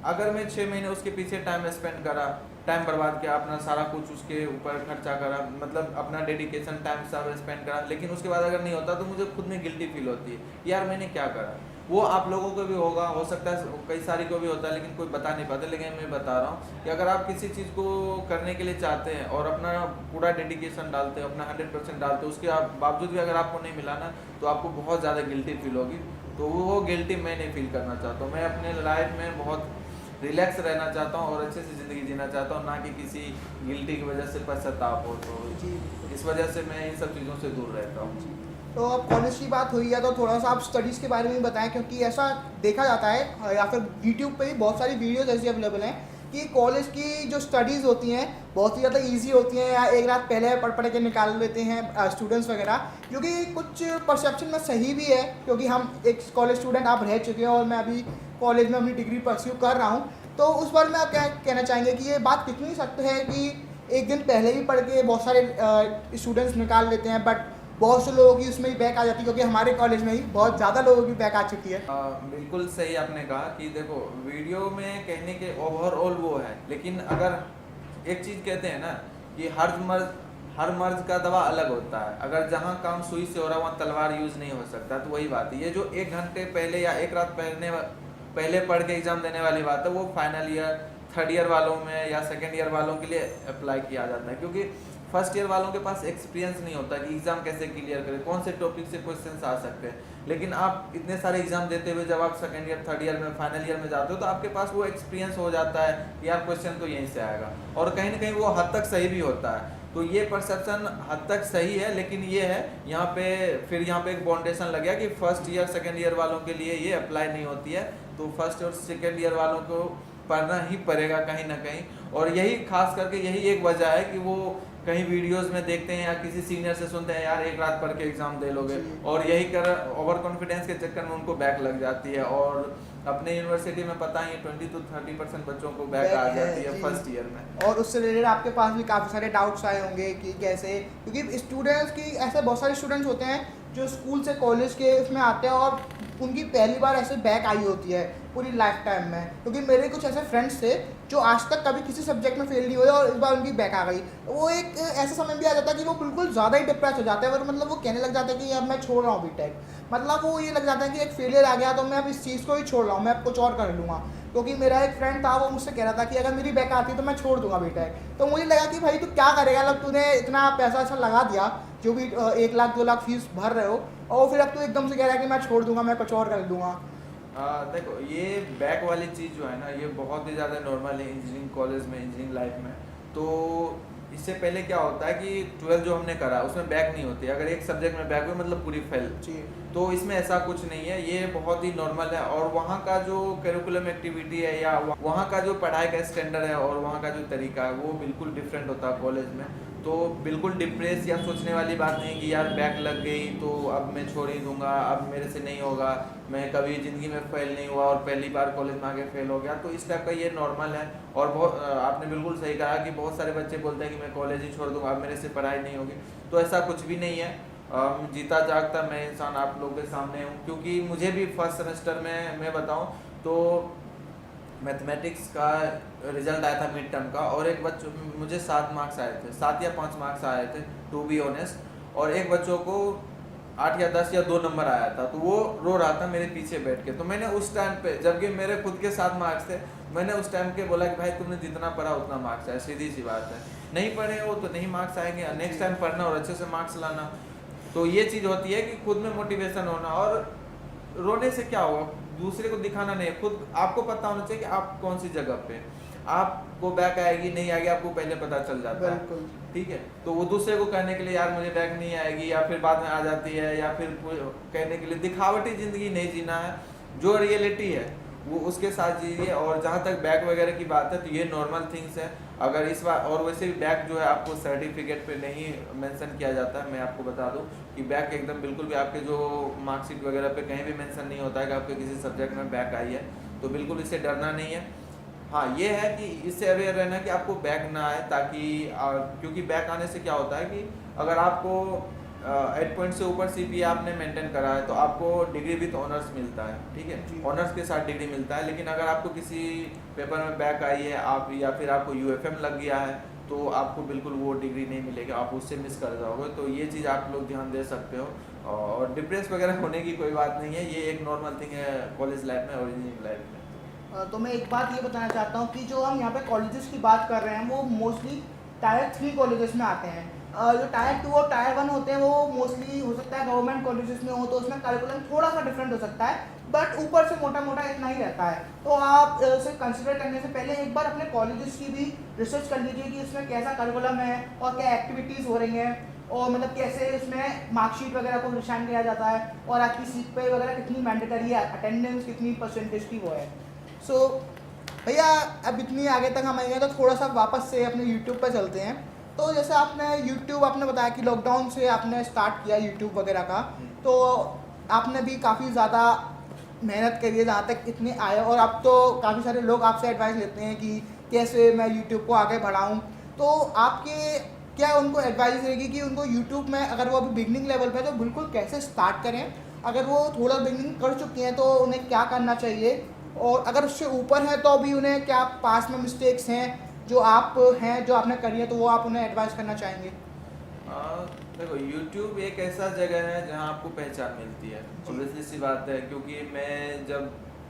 अगर मैं 6 महीने उसके पीछे टाइम स्पेंड करा, टाइम बर्बाद किया, अपना सारा कुछ उसके ऊपर खर्चा करा, मतलब अपना डेडिकेशन टाइम सब स्पेंड करा, लेकिन उसके बाद अगर नहीं होता तो मुझे खुद में गिल्टी फील होती है, यार मैंने क्या करा। वो आप लोगों को भी होगा, हो सकता है कई सारी को भी होता है, लेकिन कोई बता नहीं पाते। लेकिन मैं बता रहा हूँ कि अगर आप किसी चीज़ को करने के लिए चाहते हैं और अपना पूरा डेडिकेशन डालते हैं, अपना 100% डालते हैं, उसके बावजूद भी अगर आपको नहीं मिला ना, तो आपको बहुत ज़्यादा गिल्टी फील होगी। तो वो गिल्टी मैं नहीं फील करना चाहता हूँ। मैं अपने लाइफ में बहुत रिलैक्स रहना चाहता हूँ और अच्छे से ज़िंदगी जीना चाहता हूँ, ना कि किसी गिल्टी की वजह से पश्चाताप हो। तो जी। इस वजह से मैं इन सब चीज़ों से दूर रहता हूँ। तो अब कॉलेज की बात हुई है तो थोड़ा सा आप स्टडीज़ के बारे में भी बताएं, क्योंकि ऐसा देखा जाता है या फिर यूट्यूब पे भी बहुत सारी वीडियोस ऐसी अवेलेबल हैं कि कॉलेज की जो स्टडीज़ होती हैं बहुत ही ज़्यादा इजी होती हैं, या एक रात पहले पढ़ के निकाल लेते हैं स्टूडेंट्स वगैरह, क्योंकि कुछ परसेप्शन में सही भी है, क्योंकि हम एक कॉलेज स्टूडेंट आप रह चुके हैं और मैं अभी कॉलेज में अपनी डिग्री परस्यू कर रहा हूँ। तो उस बारे में आप क्या कहना चाहेंगे कि ये बात कितनी सत्य है कि एक दिन पहले भी पढ़ के बहुत सारे स्टूडेंट्स निकाल लेते हैं, बट बहुत से लोगों की उसमें ही बैक आ जाती है, क्योंकि हमारे कॉलेज में ही बहुत ज़्यादा लोगों की बैक आ चुकी है। बिल्कुल सही आपने कहा कि देखो, वीडियो में कहने के ओवरऑल वो है, लेकिन अगर एक चीज़ कहते हैं ना कि हर मर्ज का दवा अलग होता है। अगर जहाँ काम सुई से हो रहा है वहाँ तलवार यूज़ नहीं हो सकता। तो वही बात है, ये जो 1 घंटे पहले या 1 रात पहले पढ़ के एग्ज़ाम देने वाली बात है, वो फाइनल ईयर, 3rd ईयर वालों में या 2nd ईयर वालों के लिए अप्लाई किया जाता है, क्योंकि फर्स्ट ईयर वालों के पास एक्सपीरियंस नहीं होता कि एग्ज़ाम कैसे क्लियर करें, कौन से टॉपिक से क्वेश्चंस आ सकते हैं। लेकिन आप इतने सारे एग्जाम देते हुए जब आप 2nd ईयर, 3rd ईयर में, फाइनल ईयर में जाते हो, तो आपके पास वो एक्सपीरियंस हो जाता है कि यार क्वेश्चन तो यहीं से आएगा, और कहीं ना कहीं वो हद तक सही भी होता है। तो ये परसेप्शन हद तक सही है, लेकिन ये है यहाँ पे एक बाउंडेशन लग गया कि फर्स्ट ईयर 2nd ईयर वालों के लिए ये अप्लाई नहीं होती है। तो फर्स्ट और 2nd ईयर वालों को पढ़ना ही पड़ेगा कहीं ना कहीं, और यही खास करके यही एक वजह है कि वो कहीं वीडियोस में देखते हैं या किसी सीनियर से सुनते हैं, यार 1 रात पढ़ के एग्जाम दे लोगे, और यही कर ओवर कॉन्फिडेंस के चक्कर में उनको बैक लग जाती है। और अपने यूनिवर्सिटी में पता ही 20 to 30% बच्चों को बैक आ जाती है फर्स्ट ईयर में। और उससे रिलेटेड आपके पास भी काफ़ी सारे डाउट्स आए होंगे कि कैसे, क्योंकि स्टूडेंट्स की ऐसे बहुत सारे स्टूडेंट्स होते हैं जो स्कूल से कॉलेज के उसमें आते हैं और उनकी पहली बार ऐसे बैक आई होती है पूरी लाइफ टाइम में। क्योंकि मेरे कुछ ऐसे फ्रेंड्स थे जो आज तक कभी किसी सब्जेक्ट में फेल नहीं हुए और इस बार उनकी बैक आ गई। वो एक ऐसा समय भी आ जाता है कि वो बिल्कुल ज़्यादा ही डिप्रेस हो जाते हैं, और मतलब वो कहने लग जाते हैं कि अब मैं छोड़ रहा हूँ बीटेक। मतलब वो ये लग जाता है कि एक फेलियर आ गया तो मैं अब इस चीज़ को ही छोड़ रहा हूँ, मैं अब कुछ और कर लूँगा। क्योंकि मेरा एक फ्रेंड था, वो मुझसे कह रहा था कि अगर मेरी बैक आती है तो मैं छोड़ दूंगा बीटेक। तो मुझे लगा कि भाई तू क्या करेगा, मतलब तूने इतना पैसा ऐसा लगा दिया, जो भी 1 लाख 2 लाख फीस भर रहे हो, और फिर अब तू एकदम से कह रहा है कि मैं छोड़ दूंगा, मैं कुछ और कर दूंगा। देखो, ये बैक वाली चीज़ जो है ना, ये बहुत ही ज़्यादा नॉर्मल है इंजीनियरिंग कॉलेज में, इंजीनियरिंग लाइफ में। तो इससे पहले क्या होता है कि 12 जो हमने करा उसमें बैक नहीं होती। अगर एक सब्जेक्ट में बैक हुई मतलब पूरी फेल। तो इसमें ऐसा कुछ नहीं है, ये बहुत ही नॉर्मल है। और वहाँ का जो करिकुलम एक्टिविटी है या वहाँ का जो पढ़ाई का स्टैंडर्ड है और वहाँ का जो तरीका है वो बिल्कुल डिफरेंट होता है कॉलेज में। तो बिल्कुल डिप्रेस या सोचने वाली बात नहीं कि यार बैक लग गई तो अब मैं छोड़ ही दूंगा, अब मेरे से नहीं होगा, मैं कभी ज़िंदगी में फेल नहीं हुआ और पहली बार कॉलेज में आके फेल हो गया। तो इस टाइप का ये नॉर्मल है। और बहुत आपने बिल्कुल सही कहा कि बहुत सारे बच्चे बोलते हैं कि मैं कॉलेज ही छोड़ दूंगा, अब मेरे से पढ़ाई नहीं होगी। तो ऐसा कुछ भी नहीं है। जीता जागता मैं इंसान आप लोगों के सामने हूँ, क्योंकि मुझे भी फर्स्ट सेमेस्टर में मैं बताऊँ तो मैथमेटिक्स का रिजल्ट आया था मिड टर्म का, और एक बच्चों मुझे 7 मार्क्स आए थे, 7 या 5 मार्क्स आए थे टू बी ऑनेस्ट। और एक बच्चों को 8 या 10 या 2 नंबर आया था, तो वो रो रहा था मेरे पीछे बैठ के। तो मैंने उस टाइम पे, जबकि मेरे खुद के 7 मार्क्स थे, मैंने उस टाइम के बोला कि भाई तुमने जितना पढ़ा उतना मार्क्स आया, सीधी सी बात है। नहीं पढ़े हो तो नहीं मार्क्स आएंगे, नेक्स्ट टाइम पढ़ना और अच्छे से मार्क्स लाना। तो ये चीज़ होती है कि खुद में मोटिवेशन होना, और रोने से क्या होगा, दूसरे को दिखाना नहीं है, खुद आपको पता होना चाहिए कि आप कौन सी जगह पे, आपको बैक आएगी नहीं आएगी आपको पहले पता चल जाता है, बिल्कुल। ठीक है। तो वो दूसरे को कहने के लिए यार मुझे बैक नहीं आएगी, या फिर बाद में आ जाती है, या फिर कहने के लिए दिखावटी ज़िंदगी नहीं जीना है, जो रियलिटी है वो उसके साथ जीजिए। और जहाँ तक बैक वगैरह की बात है तो ये नॉर्मल थिंग्स है। अगर इस बार, और वैसे भी बैक जो है आपको सर्टिफिकेट पे नहीं मेंशन किया जाता है, मैं आपको बता दूं कि बैक एकदम बिल्कुल भी आपके जो मार्कशीट वगैरह पे कहीं भी मेंशन नहीं होता है कि आपके किसी सब्जेक्ट में बैक आई है, तो बिल्कुल इससे डरना नहीं है। हाँ ये है कि इससे अवेयर रहना कि आपको बैक ना आए, ताकि क्योंकि बैक आने से क्या होता है कि अगर आपको 8 पॉइंट से ऊपर सीपीए आपने मेंटेन करा है तो आपको डिग्री विद ऑनर्स मिलता है, ठीक है, ऑनर्स के साथ डिग्री मिलता है। लेकिन अगर आपको किसी पेपर में बैक आई है आप, या फिर आपको यूएफएम लग गया है, तो आपको बिल्कुल वो डिग्री नहीं मिलेगी, आप उससे मिस कर जाओगे। तो ये चीज़ आप लोग ध्यान दे सकते हो, और डिप्रेस वगैरह होने की कोई बात नहीं है, ये एक नॉर्मल थिंग है कॉलेज लाइफ में और इंजीनियरिंग लाइफ में। तो मैं एक बात ये बताना चाहता हूँ कि जो हम यहाँ पे कॉलेजेस की बात कर रहे हैं वो मोस्टली टायर 3 कॉलेजेस में आते हैं। जो टायर 2 और टायर 1 होते हैं वो मोस्टली हो सकता है गवर्नमेंट कॉलेजेस में हो, तो उसमें करिकुलम थोड़ा सा डिफरेंट हो सकता है, बट ऊपर से मोटा मोटा इतना ही रहता है। तो आप उसे कंसिडर करने से पहले एक बार अपने कॉलेजेस की भी रिसर्च कर लीजिए कि इसमें कैसा करिकुलम है और क्या एक्टिविटीज़ हो रही हैं, और मतलब कैसे इसमें मार्कशीट वगैरह को निशान किया जाता है, और आपकी सीट पे वगैरह कितनी मैंडेटरी है, अटेंडेंस कितनी परसेंटेज की वो है। सो भैया अब इतनी आगे तक हम आएंगे तो थोड़ा सा वापस से अपने यूट्यूब पर चलते हैं। तो जैसे आपने यूट्यूब, आपने बताया कि लॉकडाउन से आपने स्टार्ट किया यूट्यूब वगैरह का, तो आपने भी काफ़ी ज़्यादा मेहनत करी है जहाँ तक इतने आए, और अब तो काफ़ी सारे लोग आपसे एडवाइस लेते हैं कि कैसे मैं यूट्यूब को आगे बढ़ाऊँ। तो आपके क्या उनको एडवाइस रहेगी कि उनको यूट्यूब में, अगर वो अभी बिगनिंग लेवल पे है तो बिल्कुल कैसे स्टार्ट करें, अगर वो थोड़ा बिगनिंग कर चुके हैं तो उन्हें क्या करना चाहिए, और अगर उससे ऊपर है तो अभी उन्हें क्या पास में मिस्टेक्स हैं जो आप हैं जो आपने करी है, तो वो आप उन्हें एडवाइस करना चाहेंगे? देखो YouTube एक ऐसा जगह है जहाँ आपको पहचान मिलती है, ऑब्वियसली सी बात है। क्योंकि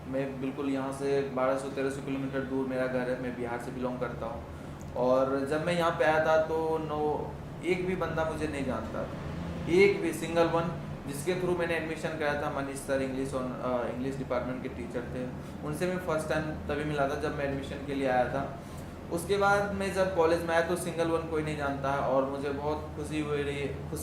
मैं बिल्कुल यहाँ से 1200-1300 किलोमीटर दूर मेरा घर है, मैं बिहार से बिलोंग करता हूँ, और जब मैं यहाँ पे आया था तो एक भी बंदा मुझे नहीं जानता था, एक भी सिंगल वन। जिसके थ्रू मैंने एडमिशन कराया था, मनीष सर इंग्लिश डिपार्टमेंट के टीचर थे, उनसे मैं फर्स्ट टाइम तभी मिला था जब मैं एडमिशन के लिए आया था। उसके बाद मैं जब कॉलेज में आया तो सिंगल वन कोई नहीं जानता है, और मुझे बहुत खुशी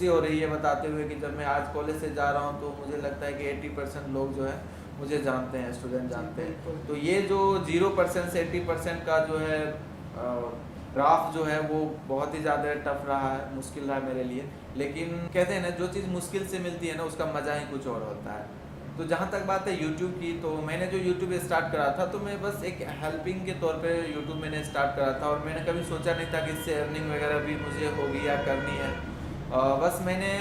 हो रही है बताते हुए कि जब मैं आज कॉलेज से जा रहा हूँ तो मुझे लगता है कि 80% लोग जो है मुझे जानते हैं, स्टूडेंट जानते हैं। तो ये जो 0% से 80% का जो है ग्राफ जो है वो बहुत ही ज़्यादा टफ रहा है, मुश्किल रहा है मेरे लिए। लेकिन कहते हैं ना, जो चीज़ मुश्किल से मिलती है ना उसका मज़ा ही कुछ और होता है। तो जहाँ तक बात है यूट्यूब की, तो मैंने जो यूट्यूब स्टार्ट करा था तो मैं बस एक हेल्पिंग के तौर पे यूट्यूब मैंने स्टार्ट करा था, और मैंने कभी सोचा नहीं था कि इससे अर्निंग वगैरह भी मुझे होगी या करनी है। बस मैंने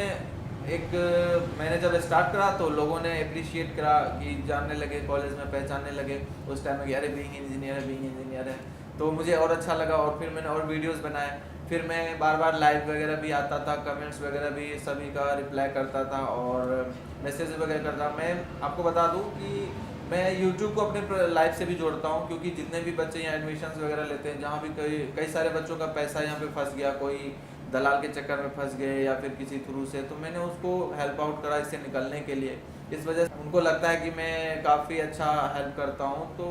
जब स्टार्ट करा तो लोगों ने अप्रिशिएट करा कि जानने लगे, कॉलेज में पहचानने लगे उस टाइम में कि अरे बीइंग इंजीनियर है, तो मुझे और अच्छा लगा, और फिर मैंने और वीडियोस बनाए। फिर मैं बार बार लाइव वगैरह भी आता था, कमेंट्स वगैरह भी सभी का रिप्लाई करता था, और मैसेज वगैरह करता। मैं आपको बता दूं कि मैं यूट्यूब को अपने लाइफ से भी जोड़ता हूं, क्योंकि जितने भी बच्चे यहाँ एडमिशन्स वगैरह लेते हैं, जहाँ भी कई सारे बच्चों का पैसा यहाँ पे फंस गया, कोई दलाल के चक्कर में फंस गए या फिर किसी थ्रू से, तो मैंने उसको हेल्प आउट करा इससे निकलने के लिए। इस वजह से उनको लगता है कि मैं काफ़ी अच्छा हेल्प करता हूँ। तो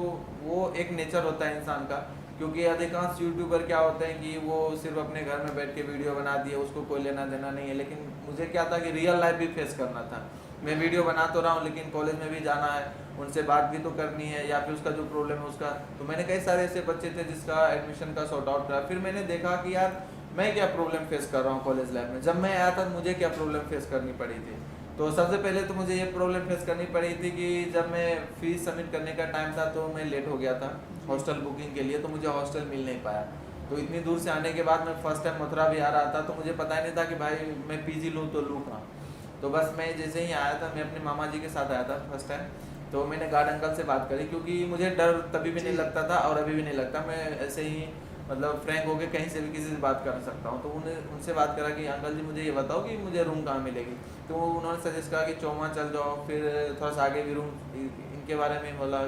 वो एक नेचर होता है इंसान का, क्योंकि अधिकांश यूट्यूबर क्या होते हैं कि वो सिर्फ अपने घर में बैठ के वीडियो बना दिए, उसको कोई लेना देना नहीं है। लेकिन मुझे क्या था कि रियल लाइफ भी फेस करना था। मैं वीडियो बना तो रहा हूँ, लेकिन कॉलेज में भी जाना है, उनसे बात भी तो करनी है, या फिर उसका जो प्रॉब्लम है उसका। तो मैंने कई सारे ऐसे बच्चे थे जिसका एडमिशन का सॉर्ट आउट करा। फिर मैंने देखा कि यार मैं क्या प्रॉब्लम फेस कर रहा हूँ कॉलेज लाइफ में, जब मैं आया था मुझे क्या प्रॉब्लम फेस करनी पड़ी थी। तो सबसे पहले तो मुझे ये प्रॉब्लम फेस करनी पड़ी थी कि जब मैं फीस सबमिट करने का टाइम था तो मैं लेट हो गया था हॉस्टल बुकिंग के लिए, तो मुझे हॉस्टल मिल नहीं पाया। तो इतनी दूर से आने के बाद मैं फर्स्ट टाइम मथुरा भी आ रहा था, तो मुझे पता ही नहीं था कि भाई मैं पीजी लूँ तो लूँ कहाँ। तो बस मैं जैसे ही आया था, मैं अपने मामा जी के साथ आया था फर्स्ट टाइम, तो मैंने गार्ड अंकल से बात करी, क्योंकि मुझे डर तभी भी नहीं लगता था और अभी भी नहीं लगता। मैं ऐसे ही मतलब फ्रैंक होकर कहीं से भी किसी से बात कर सकता हूँ। तो उनसे बात करा कि अंकल जी मुझे ये बताओ कि मुझे रूम कहाँ मिलेगी। तो उन्होंने सजेस्ट करा कि चौमा चल जाओ, फिर थोड़ा सा आगे भी रूम इनके बारे में बोला,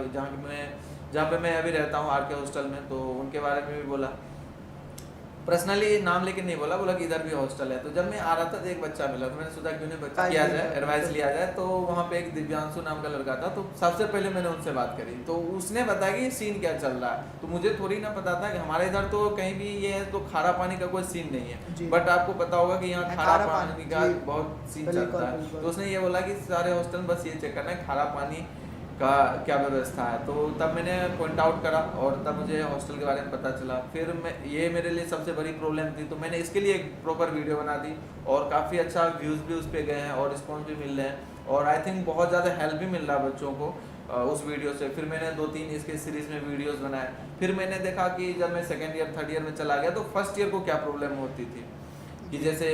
जहाँ पे मैं अभी रहता हूँ आर के हॉस्टल में, तो उनके बारे में भी बोला। पर्सनली नाम लेके नहीं बोला, बोला कि इधर भी हॉस्टल है। तो जब मैं आ रहा था तो एक बच्चा मिला, तो मैंने सोचा क्यों नहीं बच्चा किया जाए, एडवाइस लिया जाए। तो वहाँ पे एक दिव्यांशु नाम का लड़का था, तो सबसे पहले मैंने उनसे बात करी। तो उसने बताया कि सीन क्या चल रहा है। तो मुझे थोड़ी ना पता था कि हमारे इधर तो कहीं भी ये है तो खारा पानी का कोई सीन नहीं है, बट आपको पता होगा कि यहाँ खारा पानी का बहुत सीन चलता है। तो उसने ये बोला कि सारे हॉस्टल बस ये चेक करना है खारा पानी का क्या व्यवस्था है। तो तब मैंने पॉइंट आउट करा और तब मुझे हॉस्टल के बारे में पता चला। फिर ये मेरे लिए सबसे बड़ी प्रॉब्लम थी, तो मैंने इसके लिए एक प्रॉपर वीडियो बना दी और काफ़ी अच्छा व्यूज़ भी उस पर गए हैं और रिस्पॉन्स भी मिल रहे हैं और आई थिंक बहुत ज़्यादा हेल्प भी मिल रहा है बच्चों को उस वीडियो से। फिर मैंने 2-3 इसके सीरीज़ में वीडियोस बनाए। फिर मैंने देखा कि जब मैं सेकेंड ईयर थर्ड ईयर में चला गया तो फर्स्ट ईयर को क्या प्रॉब्लम होती थी कि जैसे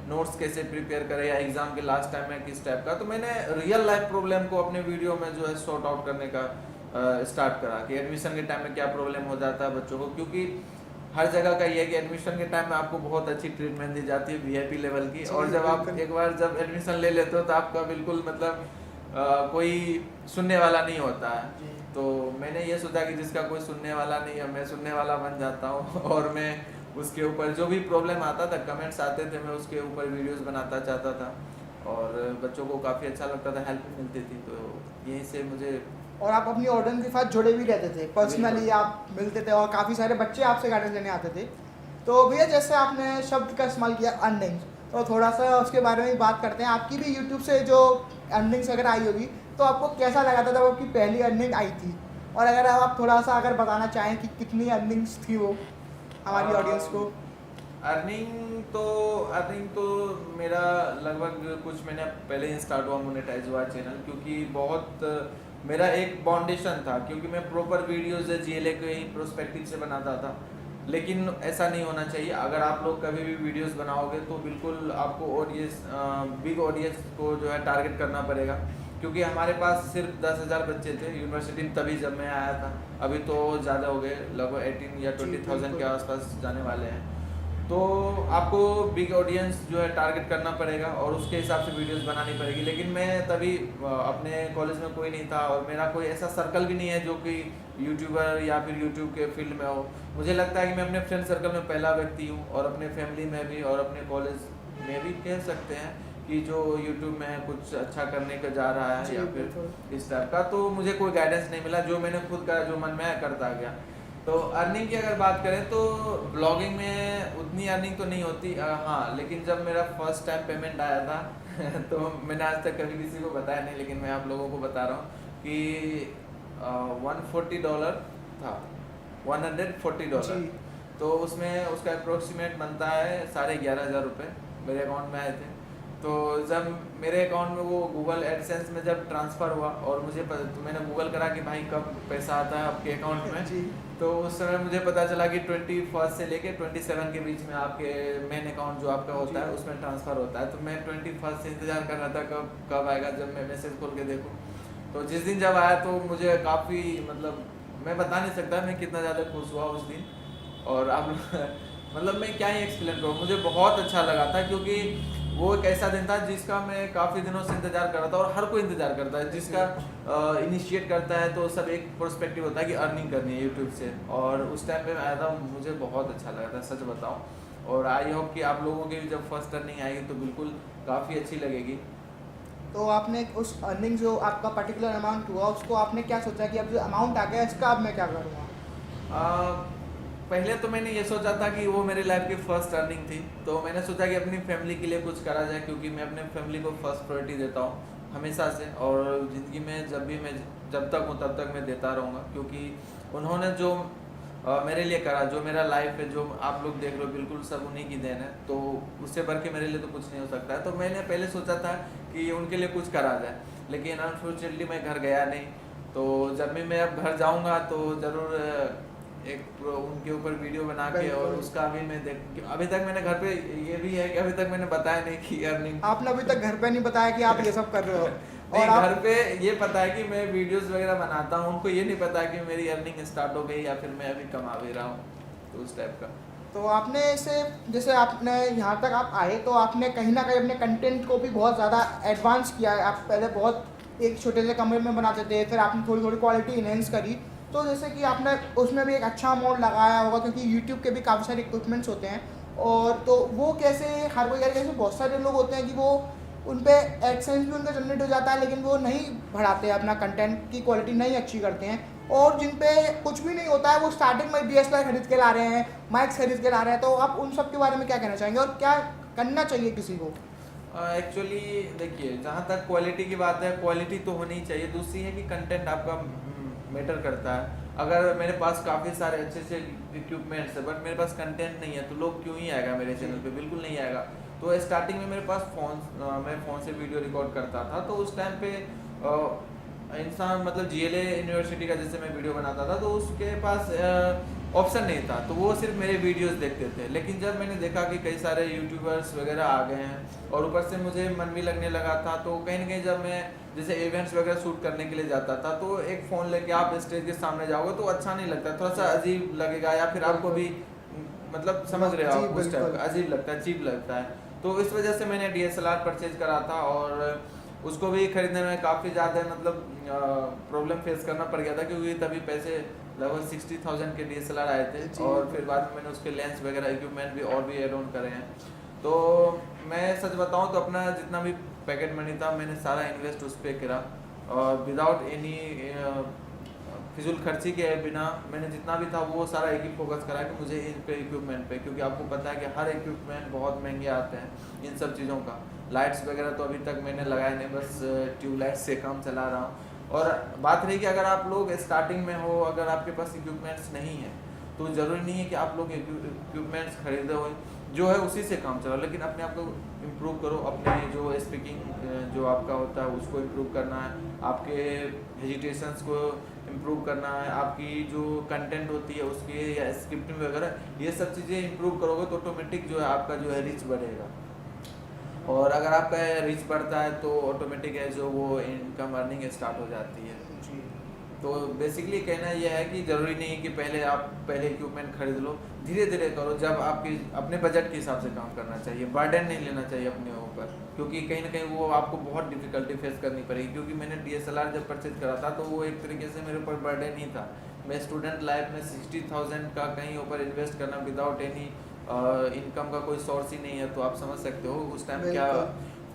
नोट्स कैसे प्रिपेयर करें या एग्जाम के लास्ट टाइम में किस टाइप का। तो मैंने रियल लाइफ प्रॉब्लम को अपने वीडियो में जो है सॉर्ट आउट करने का स्टार्ट करा कि एडमिशन के टाइम में क्या प्रॉब्लम हो जाता है बच्चों को, क्योंकि हर जगह का ये है कि एडमिशन के टाइम में आपको बहुत अच्छी ट्रीटमेंट दी जाती है वीआईपी लेवल की, और जब आप एक बार जब एडमिशन ले लेते हो तो आपका बिल्कुल मतलब कोई सुनने वाला नहीं होता है। तो मैंने ये सोचा कि जिसका कोई सुनने वाला नहीं है मैं सुनने वाला बन जाता हूँ और मैं उसके ऊपर जो भी प्रॉब्लम आता था, कमेंट्स आते थे, मैं उसके ऊपर वीडियोस बनाता चाहता था और बच्चों को काफ़ी अच्छा लगता था, हेल्प मिलती थी। तो यहीं से मुझे, और आप अपनी ऑडियंस के साथ जुड़े भी रहते थे, पर्सनली आप मिलते थे और काफ़ी सारे बच्चे आपसे गाइडेंस लेने आते थे। तो भैया जैसे आपने शब्द का इस्तेमाल किया अर्निंग, तो थोड़ा सा उसके बारे में बात करते हैं। आपकी भी यूट्यूब से जो अर्निंग्स अगर आई होगी तो आपको कैसा लगा था जब आपकी पहली अर्निंग आई थी, और अगर आप थोड़ा सा अगर बताना चाहें कि कितनी अर्निंग्स थी वो हमारी ऑडियंस को। अर्निंग तो मेरा लगभग कुछ महीने पहले ही स्टार्ट हुआ मोनेटाइज हुआ चैनल, क्योंकि बहुत मेरा एक फाउंडेशन था, क्योंकि मैं प्रॉपर वीडियोस जीएलए के ही प्रोस्पेक्टिव से बनाता था। लेकिन ऐसा नहीं होना चाहिए। अगर आप लोग कभी भी वीडियोस बनाओगे तो बिल्कुल आपको ऑडियंस बिग ऑडियंस को जो है टारगेट करना पड़ेगा, क्योंकि हमारे पास सिर्फ 10,000 बच्चे थे यूनिवर्सिटी में तभी जब मैं आया था। अभी तो ज़्यादा हो गए, लगभग 18 या 20,000 के आसपास जाने वाले हैं। तो आपको बिग ऑडियंस जो है टारगेट करना पड़ेगा और उसके हिसाब से वीडियोस बनानी पड़ेगी। लेकिन मैं तभी अपने कॉलेज में कोई नहीं था और मेरा कोई ऐसा सर्कल भी नहीं है जो कि यूट्यूबर या फिर यूट्यूब के फील्ड में हो। मुझे लगता है कि मैं अपने फ्रेंड सर्कल में पहला व्यक्ति हूँ और अपने फैमिली में भी और अपने कॉलेज में भी कह सकते हैं कि जो यूट्यूब में कुछ अच्छा करने का जा रहा है या फिर इस टाइप का। तो मुझे कोई गाइडेंस नहीं मिला, जो मैंने खुद करा, जो मन में करता गया। तो अर्निंग की अगर बात करें तो ब्लॉगिंग में उतनी अर्निंग तो नहीं होती, हाँ, लेकिन जब मेरा फर्स्ट टाइम पेमेंट आया था तो मैंने आज तक कभी किसी को बताया नहीं, लेकिन मैं आप लोगों को बता रहा हूँ कि $140 था, $140। तो उसमें उसका अप्रोक्सीमेट बनता है 11,500 रुपये मेरे अकाउंट में आए थे। तो जब मेरे अकाउंट में वो गूगल एडसेंस में जब ट्रांसफ़र हुआ और तो मैंने गूगल करा कि भाई कब पैसा आता है आपके अकाउंट में, तो उस समय मुझे पता चला कि 21 से लेके 27 के बीच में आपके मेन अकाउंट जो आपका होता है उसमें ट्रांसफ़र होता है। तो मैं 21 से इंतज़ार कर रहा था कब आएगा, जब मैं मैसेज खोल के देखूँ। तो जिस दिन जब आया तो मुझे काफ़ी, मतलब मैं बता नहीं सकता मैं कितना ज़्यादा खुश हुआ उस दिन। और अब मतलब मैं क्या ही एक्सप्लेन करूँ, मुझे बहुत अच्छा लगा था, क्योंकि वो एक ऐसा दिन था जिसका मैं काफ़ी दिनों से इंतज़ार कर रहा था और हर कोई इंतज़ार करता है जिसका इनिशिएट करता है। तो सब एक पर्सपेक्टिव होता है कि अर्निंग करनी है यूट्यूब से, और उस टाइम पे मैं आया था, मुझे बहुत अच्छा लगा था, सच बताऊं। और आई होप कि आप लोगों की भी जब फर्स्ट अर्निंग आएगी तो बिल्कुल काफ़ी अच्छी लगेगी। तो आपने उस अर्निंग जो आपका पर्टिकुलर अमाउंट हुआ उसको आपने क्या सोचा कि अब जो अमाउंट आ गया इसका अब मैं क्या करूँगा? पहले तो मैंने ये सोचा था कि वो मेरी लाइफ की फर्स्ट अर्निंग थी, तो मैंने सोचा कि अपनी फैमिली के लिए कुछ करा जाए, क्योंकि मैं अपने फैमिली को फर्स्ट प्रायोरिटी देता हूँ हमेशा से, और ज़िंदगी में जब तक हूँ तब तक मैं देता रहूँगा, क्योंकि उन्होंने जो मेरे लिए करा, जो मेरा लाइफ है, जो आप लोग देख रहे हो, बिल्कुल सब उन्हीं की देन है। तो उससे बढ़ के मेरे लिए तो कुछ नहीं हो सकता है। तो मैंने पहले सोचा था कि उनके लिए कुछ करा जाए, लेकिन अनफॉर्चुनेटली मैं घर गया नहीं। तो जब भी मैं अब घर जाऊँगा तो ज़रूर एक उनके ऊपर वीडियो बना के, और उसका अभी मैं अभी तक मैंने घर पे, ये भी है कि अभी तक मैंने बताया नहीं कि अर्निंग, आपने अभी तक घर पे नहीं बताया कि आप ये सब कर रहे हो। नहीं, घर पे ये पता है कि मैं वीडियोस वगैरह बनाता हूँ, उनको ये नहीं पता कि मेरी अर्निंग स्टार्ट हो गई या फिर मैं अभी कमा भी रहा हूँ। तो उस टाइप का। तो आपने इसे, जैसे आपने यहाँ तक आप आए तो आपने कहीं ना कहीं अपने कंटेंट को भी बहुत ज़्यादा एडवांस किया है। आप पहले बहुत एक छोटे से कमरे में बनाते थे, फिर आपने थोड़ी थोड़ी क्वालिटी इनहेंस करी। तो जैसे कि आपने उसमें भी एक अच्छा अमाउंट लगाया होगा, क्योंकि यूट्यूब के भी काफ़ी सारे इक्विपमेंट्स होते हैं। और तो वो कैसे, हर कोई कैसे, बहुत सारे लोग होते हैं कि वो उन पे एडसेंस भी उनका जनरेट हो जाता है, लेकिन वो नहीं बढ़ाते हैं, अपना कंटेंट की क्वालिटी नहीं अच्छी करते हैं। और जिन पे कुछ भी नहीं होता है वो स्टार्टिंग में DSLR खरीद के ला रहे हैं, माइक्स खरीद के ला रहे हैं। तो आप उन सब के बारे में क्या कहना चाहेंगे और क्या करना चाहिए किसी को? एक्चुअली देखिए, जहाँ तक क्वालिटी की बात है, क्वालिटी तो होनी ही चाहिए। दूसरी है कि कंटेंट आपका मैटर करता है। अगर मेरे पास काफ़ी सारे अच्छे से इक्विपमेंट्स है बट मेरे पास कंटेंट नहीं है, तो लोग क्यों ही आएगा मेरे चैनल पे? बिल्कुल नहीं आएगा। तो स्टार्टिंग में मेरे पास मैं फ़ोन से वीडियो रिकॉर्ड करता था, तो उस टाइम पे इंसान मतलब GLA यूनिवर्सिटी का जैसे मैं वीडियो बनाता था, तो उसके पास ऑप्शन नहीं था, तो वो सिर्फ मेरे वीडियोस देखते थे। लेकिन जब मैंने देखा कि कई सारे यूट्यूबर्स वगैरह आ गए हैं और ऊपर से मुझे मन भी लगने लगा था, तो कहीं ना कहीं जब मैं जैसे इवेंट्स वगैरह शूट करने के लिए जाता था, तो एक फ़ोन लेके आप स्टेज के सामने जाओगे तो अच्छा नहीं लगता, थोड़ा सा अजीब लगेगा, या फिर आपको भी मतलब समझ रहे हो जी, आप, उस टाइप का अजीब लगता है, चीप लगता है। तो इस वजह से मैंने DSLR परचेज करा था, और उसको भी खरीदने में काफ़ी ज़्यादा मतलब प्रॉब्लम फेस करना पड़ गया था, क्योंकि तभी पैसे लगभग 60,000 के DSLR आए थे, और फिर बाद में मैंने उसके लेंस वगैरह इक्विपमेंट भी और भी एड ऑन करे हैं। तो मैं सच बताऊं तो अपना जितना भी पैकेट मनी था मैंने सारा इन्वेस्ट उस पर करा, और विदाउट एनी फिजूल खर्ची के बिना मैंने जितना भी था वो सारा एक ही फोकस करा कि मुझे इन पे इक्विपमेंट पे, क्योंकि आपको पता है कि हर इक्विपमेंट बहुत महंगे आते हैं इन सब चीज़ों का। लाइट्स वगैरह तो अभी तक मैंने लगाए नहीं, बस ट्यूबलाइट से काम चला रहा हूँ। और बात रही कि अगर आप लोग स्टार्टिंग में हो, अगर आपके पास इक्विपमेंट्स नहीं है, तो ज़रूरी नहीं है कि आप लोग इक्विपमेंट्स खरीदे हो, जो है उसी से काम चलाओ, लेकिन अपने आप को इम्प्रूव करो। अपने जो स्पीकिंग जो आपका होता है उसको इम्प्रूव करना है, आपके हेजिटेशंस को इम्प्रूव करना है, आपकी जो कंटेंट होती है उसकी या स्क्रिप्टिंग वगैरह, ये सब चीज़ें इम्प्रूव करोगे तो ऑटोमेटिक जो है आपका जो है रीच बढ़ेगा। और अगर आपका रीच बढ़ता है तो ऑटोमेटिक है जो वो इनकम अर्निंग स्टार्ट हो जाती है। तो बेसिकली कहना यह है कि ज़रूरी नहीं कि पहले इक्विपमेंट खरीद लो, धीरे धीरे करो। जब आपकी अपने बजट के हिसाब से काम करना चाहिए, बर्डन नहीं लेना चाहिए अपने ऊपर, क्योंकि कहीं ना कहीं वो आपको बहुत डिफिकल्टी फेस करनी पड़ेगी। क्योंकि मैंने DSLR जब परचेज करा था तो वो एक तरीके से मेरे ऊपर बर्डन ही था। मैं स्टूडेंट लाइफ में 60,000 का कहीं ऊपर इन्वेस्ट करना विदाउट एनी इनकम का कोई सोर्स ही नहीं है, तो आप समझ सकते हो उस टाइम क्या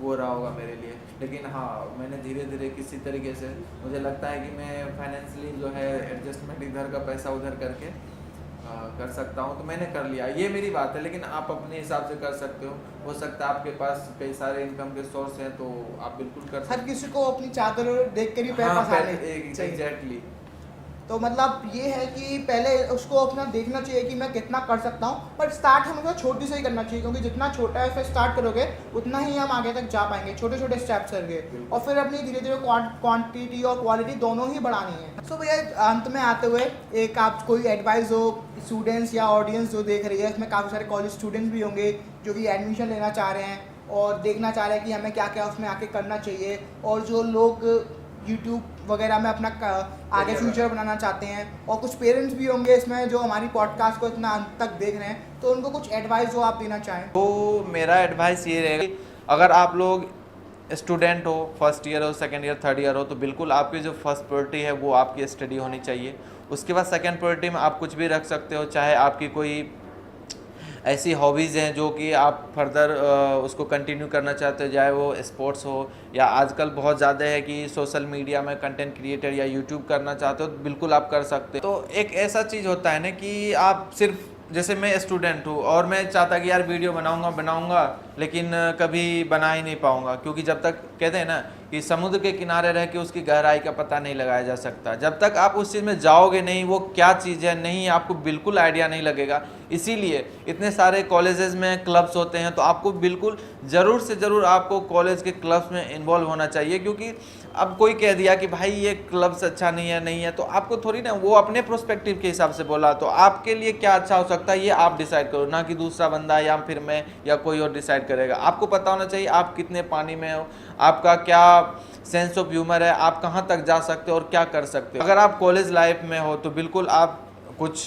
वो रहा होगा मेरे लिए। लेकिन हाँ, मैंने धीरे धीरे किसी तरीके से, मुझे लगता है कि मैं फाइनेंशियली जो है एडजस्टमेंट इधर का पैसा उधर करके कर सकता हूँ, तो मैंने कर लिया। ये मेरी बात है, लेकिन आप अपने हिसाब से कर सकते हो सकता है आपके पास कई सारे इनकम के सोर्स हैं, तो आप बिल्कुल कर सकते हर किसी को अपनी चादर देख कर ही पैर पसारने चाहिए। एग्जैक्टली। तो मतलब ये है कि पहले उसको अपना देखना चाहिए कि मैं कितना कर सकता हूँ, पर स्टार्ट हमें छोटी से ही करना चाहिए, क्योंकि जितना छोटा है फिर स्टार्ट करोगे उतना ही हम आगे तक जा पाएंगे, छोटे छोटे स्टेप्स करके। और फिर अपनी धीरे धीरे क्वांटिटी और क्वालिटी दोनों ही बढ़ानी है। सो भैया, अंत में आते हुए एक आप कोई एडवाइस हो स्टूडेंट्स या ऑडियंस जो देख रही है, इसमें काफ़ी सारे कॉलेज स्टूडेंट्स भी होंगे जो कि एडमिशन लेना चाह रहे हैं और देखना चाह रहे हैं कि हमें क्या क्या उसमें आके करना चाहिए, और जो लोग यूट्यूब वगैरह में अपना आगे फ्यूचर बनाना चाहते हैं, और कुछ पेरेंट्स भी होंगे इसमें जो हमारी पॉडकास्ट को इतना अंत तक देख रहे हैं, तो उनको कुछ एडवाइस जो आप देना चाहें। तो मेरा एडवाइस ये रहेगा, अगर आप लोग स्टूडेंट हो, फर्स्ट ईयर हो, सेकेंड ईयर, थर्ड ईयर हो, तो बिल्कुल आपकी जो फर्स्ट प्रायोरिटी है वो आपकी स्टडी होनी चाहिए। उसके बाद सेकेंड प्रायोरिटी में आप कुछ भी रख सकते हो, चाहे आपकी कोई ऐसी हॉबीज़ हैं जो कि आप फर्दर उसको कंटिन्यू करना चाहते हो, चाहे वो स्पोर्ट्स हो, या आजकल बहुत ज़्यादा है कि सोशल मीडिया में कंटेंट क्रिएटर या यूट्यूब करना चाहते हो, तो बिल्कुल आप कर सकते हो। तो एक ऐसा चीज़ होता है ना कि आप सिर्फ, जैसे मैं स्टूडेंट हूँ और मैं चाहता कि यार वीडियो बनाऊंगा लेकिन कभी बना ही नहीं पाऊंगा, क्योंकि जब तक कहते हैं ना कि समुद्र के किनारे रह के उसकी गहराई का पता नहीं लगाया जा सकता। जब तक आप उस चीज़ में जाओगे नहीं, वो क्या चीज़ है नहीं, आपको बिल्कुल आइडिया नहीं लगेगा। इसीलिए इतने सारे कॉलेजेस में क्लब्स होते हैं, तो आपको बिल्कुल ज़रूर से ज़रूर आपको कॉलेज के क्लब्स में इन्वॉल्व होना चाहिए। क्योंकि अब कोई कह दिया कि भाई ये क्लब्स अच्छा नहीं है, तो आपको थोड़ी ना, वो अपने प्रोस्पेक्टिव के हिसाब से बोला, तो आपके लिए क्या अच्छा हो सकता है ये आप डिसाइड करो, ना कि दूसरा बंदा या फिर मैं या कोई और डिसाइड करेगा। आपको पता होना चाहिए आप कितने पानी में हो, आपका क्या सेंस ऑफ ह्यूमर है, आप कहाँ तक जा सकते हो और क्या कर सकते हो। अगर आप कॉलेज लाइफ में हो तो बिल्कुल आप कुछ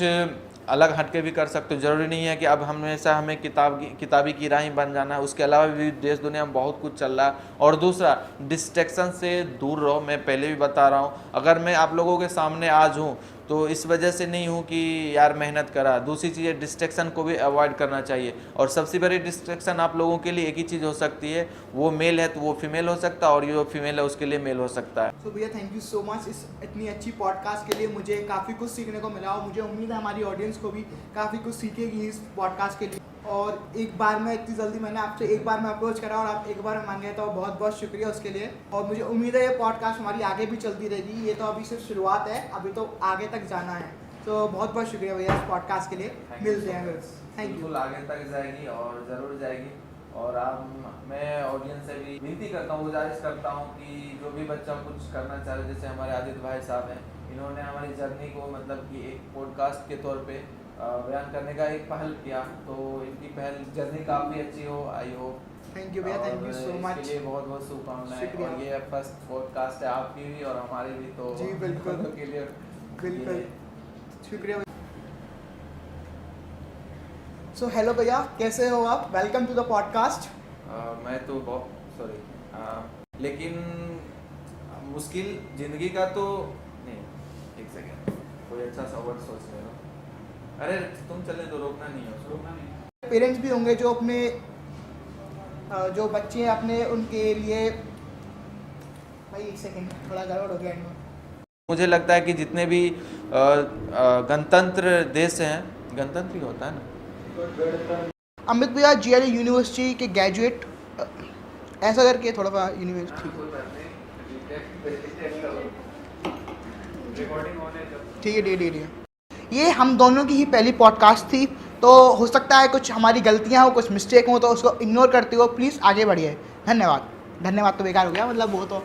अलग हटके भी कर सकते हो। ज़रूरी नहीं है कि अब हमें किताबी कीड़ा ही बन जाना है, उसके अलावा भी देश दुनिया में बहुत कुछ चल रहा है। और दूसरा, डिस्ट्रैक्शन से दूर रहो। मैं पहले भी बता रहा हूँ, अगर मैं आप लोगों के सामने आज हूँ तो इस वजह से नहीं हूँ कि यार मेहनत करा। दूसरी चीज़ है, डिस्ट्रैक्शन को भी अवॉइड करना चाहिए। और सबसे बड़ी डिस्ट्रैक्शन आप लोगों के लिए एक ही चीज़ हो सकती है, वो मेल है तो वो फीमेल हो सकता है, और जो फीमेल है उसके लिए मेल हो सकता है। तो भैया थैंक यू सो मच इस इतनी अच्छी पॉडकास्ट के लिए। मुझे काफ़ी कुछ सीखने को मिला और मुझे उम्मीद है हमारी ऑडियंस को भी काफ़ी कुछ सीखेगी इस पॉडकास्ट के लिए। और एक बार में इतनी जल्दी मैंने आपसे एक बार में अप्रोच करा और आप एक बार में मान गए, तो बहुत बहुत शुक्रिया उसके लिए। और मुझे उम्मीद है ये पॉडकास्ट हमारी आगे भी चलती रहेगी। ये तो अभी सिर्फ शुरुआत है, अभी तो आगे तक जाना है। तो बहुत बहुत शुक्रिया भैया इस पॉडकास्ट के लिए। मिलते हैं फिर। Thank you. बिल्कुल आगे तक जाएगी और ज़रूर जाएगी। और मैं ऑडियंस से भी विनती करता हूँ, गुजारिश करता हूँ कि जो भी बच्चा कुछ करना चाह रहे, जैसे हमारे आदित्य भाई साहब हैं, इन्होंने हमारी जर्नी को मतलब कि एक पॉडकास्ट के तौर पे बयान करने का एक पहल किया, तो इनकी पहल जर्नी काफ़ी अच्छी हो। I hope. थैंक यू भैया, थैंक यू सो मच। इसके लिए बहुत बहुत शुभकामनाएं। शुक्रिया। और ये फर्स्ट पॉडकास्ट है आपकी भी और हमारी भी, तो जी बिल्कुल दोनों के लिए बिल्कुल शुक्रिया। सो हेलो भैया, कैसे हो आप? Welcome to the podcast. मैं तो बहुत सॉरी, लेकिन मुश्किल ज़िंदगी का तो नहीं। एक सेकेंड, कोई अच्छा सा वर्ड सोच ले लो। अरे तुम चले तो रोकना नहीं है उसको। पेरेंट्स भी होंगे जो अपने जो बच्चे हैं अपने, उनके लिए भाई एक सेकेंड, थोड़ा गड़बड़ हो गया इनमें। मुझे लगता है कि जितने भी गणतंत्र देश हैं, गणतंत्र ही होता है ना। अमित भैया GRU यूनिवर्सिटी के ग्रेजुएट, ऐसा करके थोड़ा सा यूनिवर्सिटी। ठीक है, डी ये हम दोनों की ही पहली पॉडकास्ट थी, तो हो सकता है कुछ हमारी गलतियां हो, कुछ मिस्टेक हो, तो उसको इग्नोर करते हो, प्लीज़ आगे बढ़िए। धन्यवाद। धन्यवाद तो बेकार हो गया, मतलब वो तो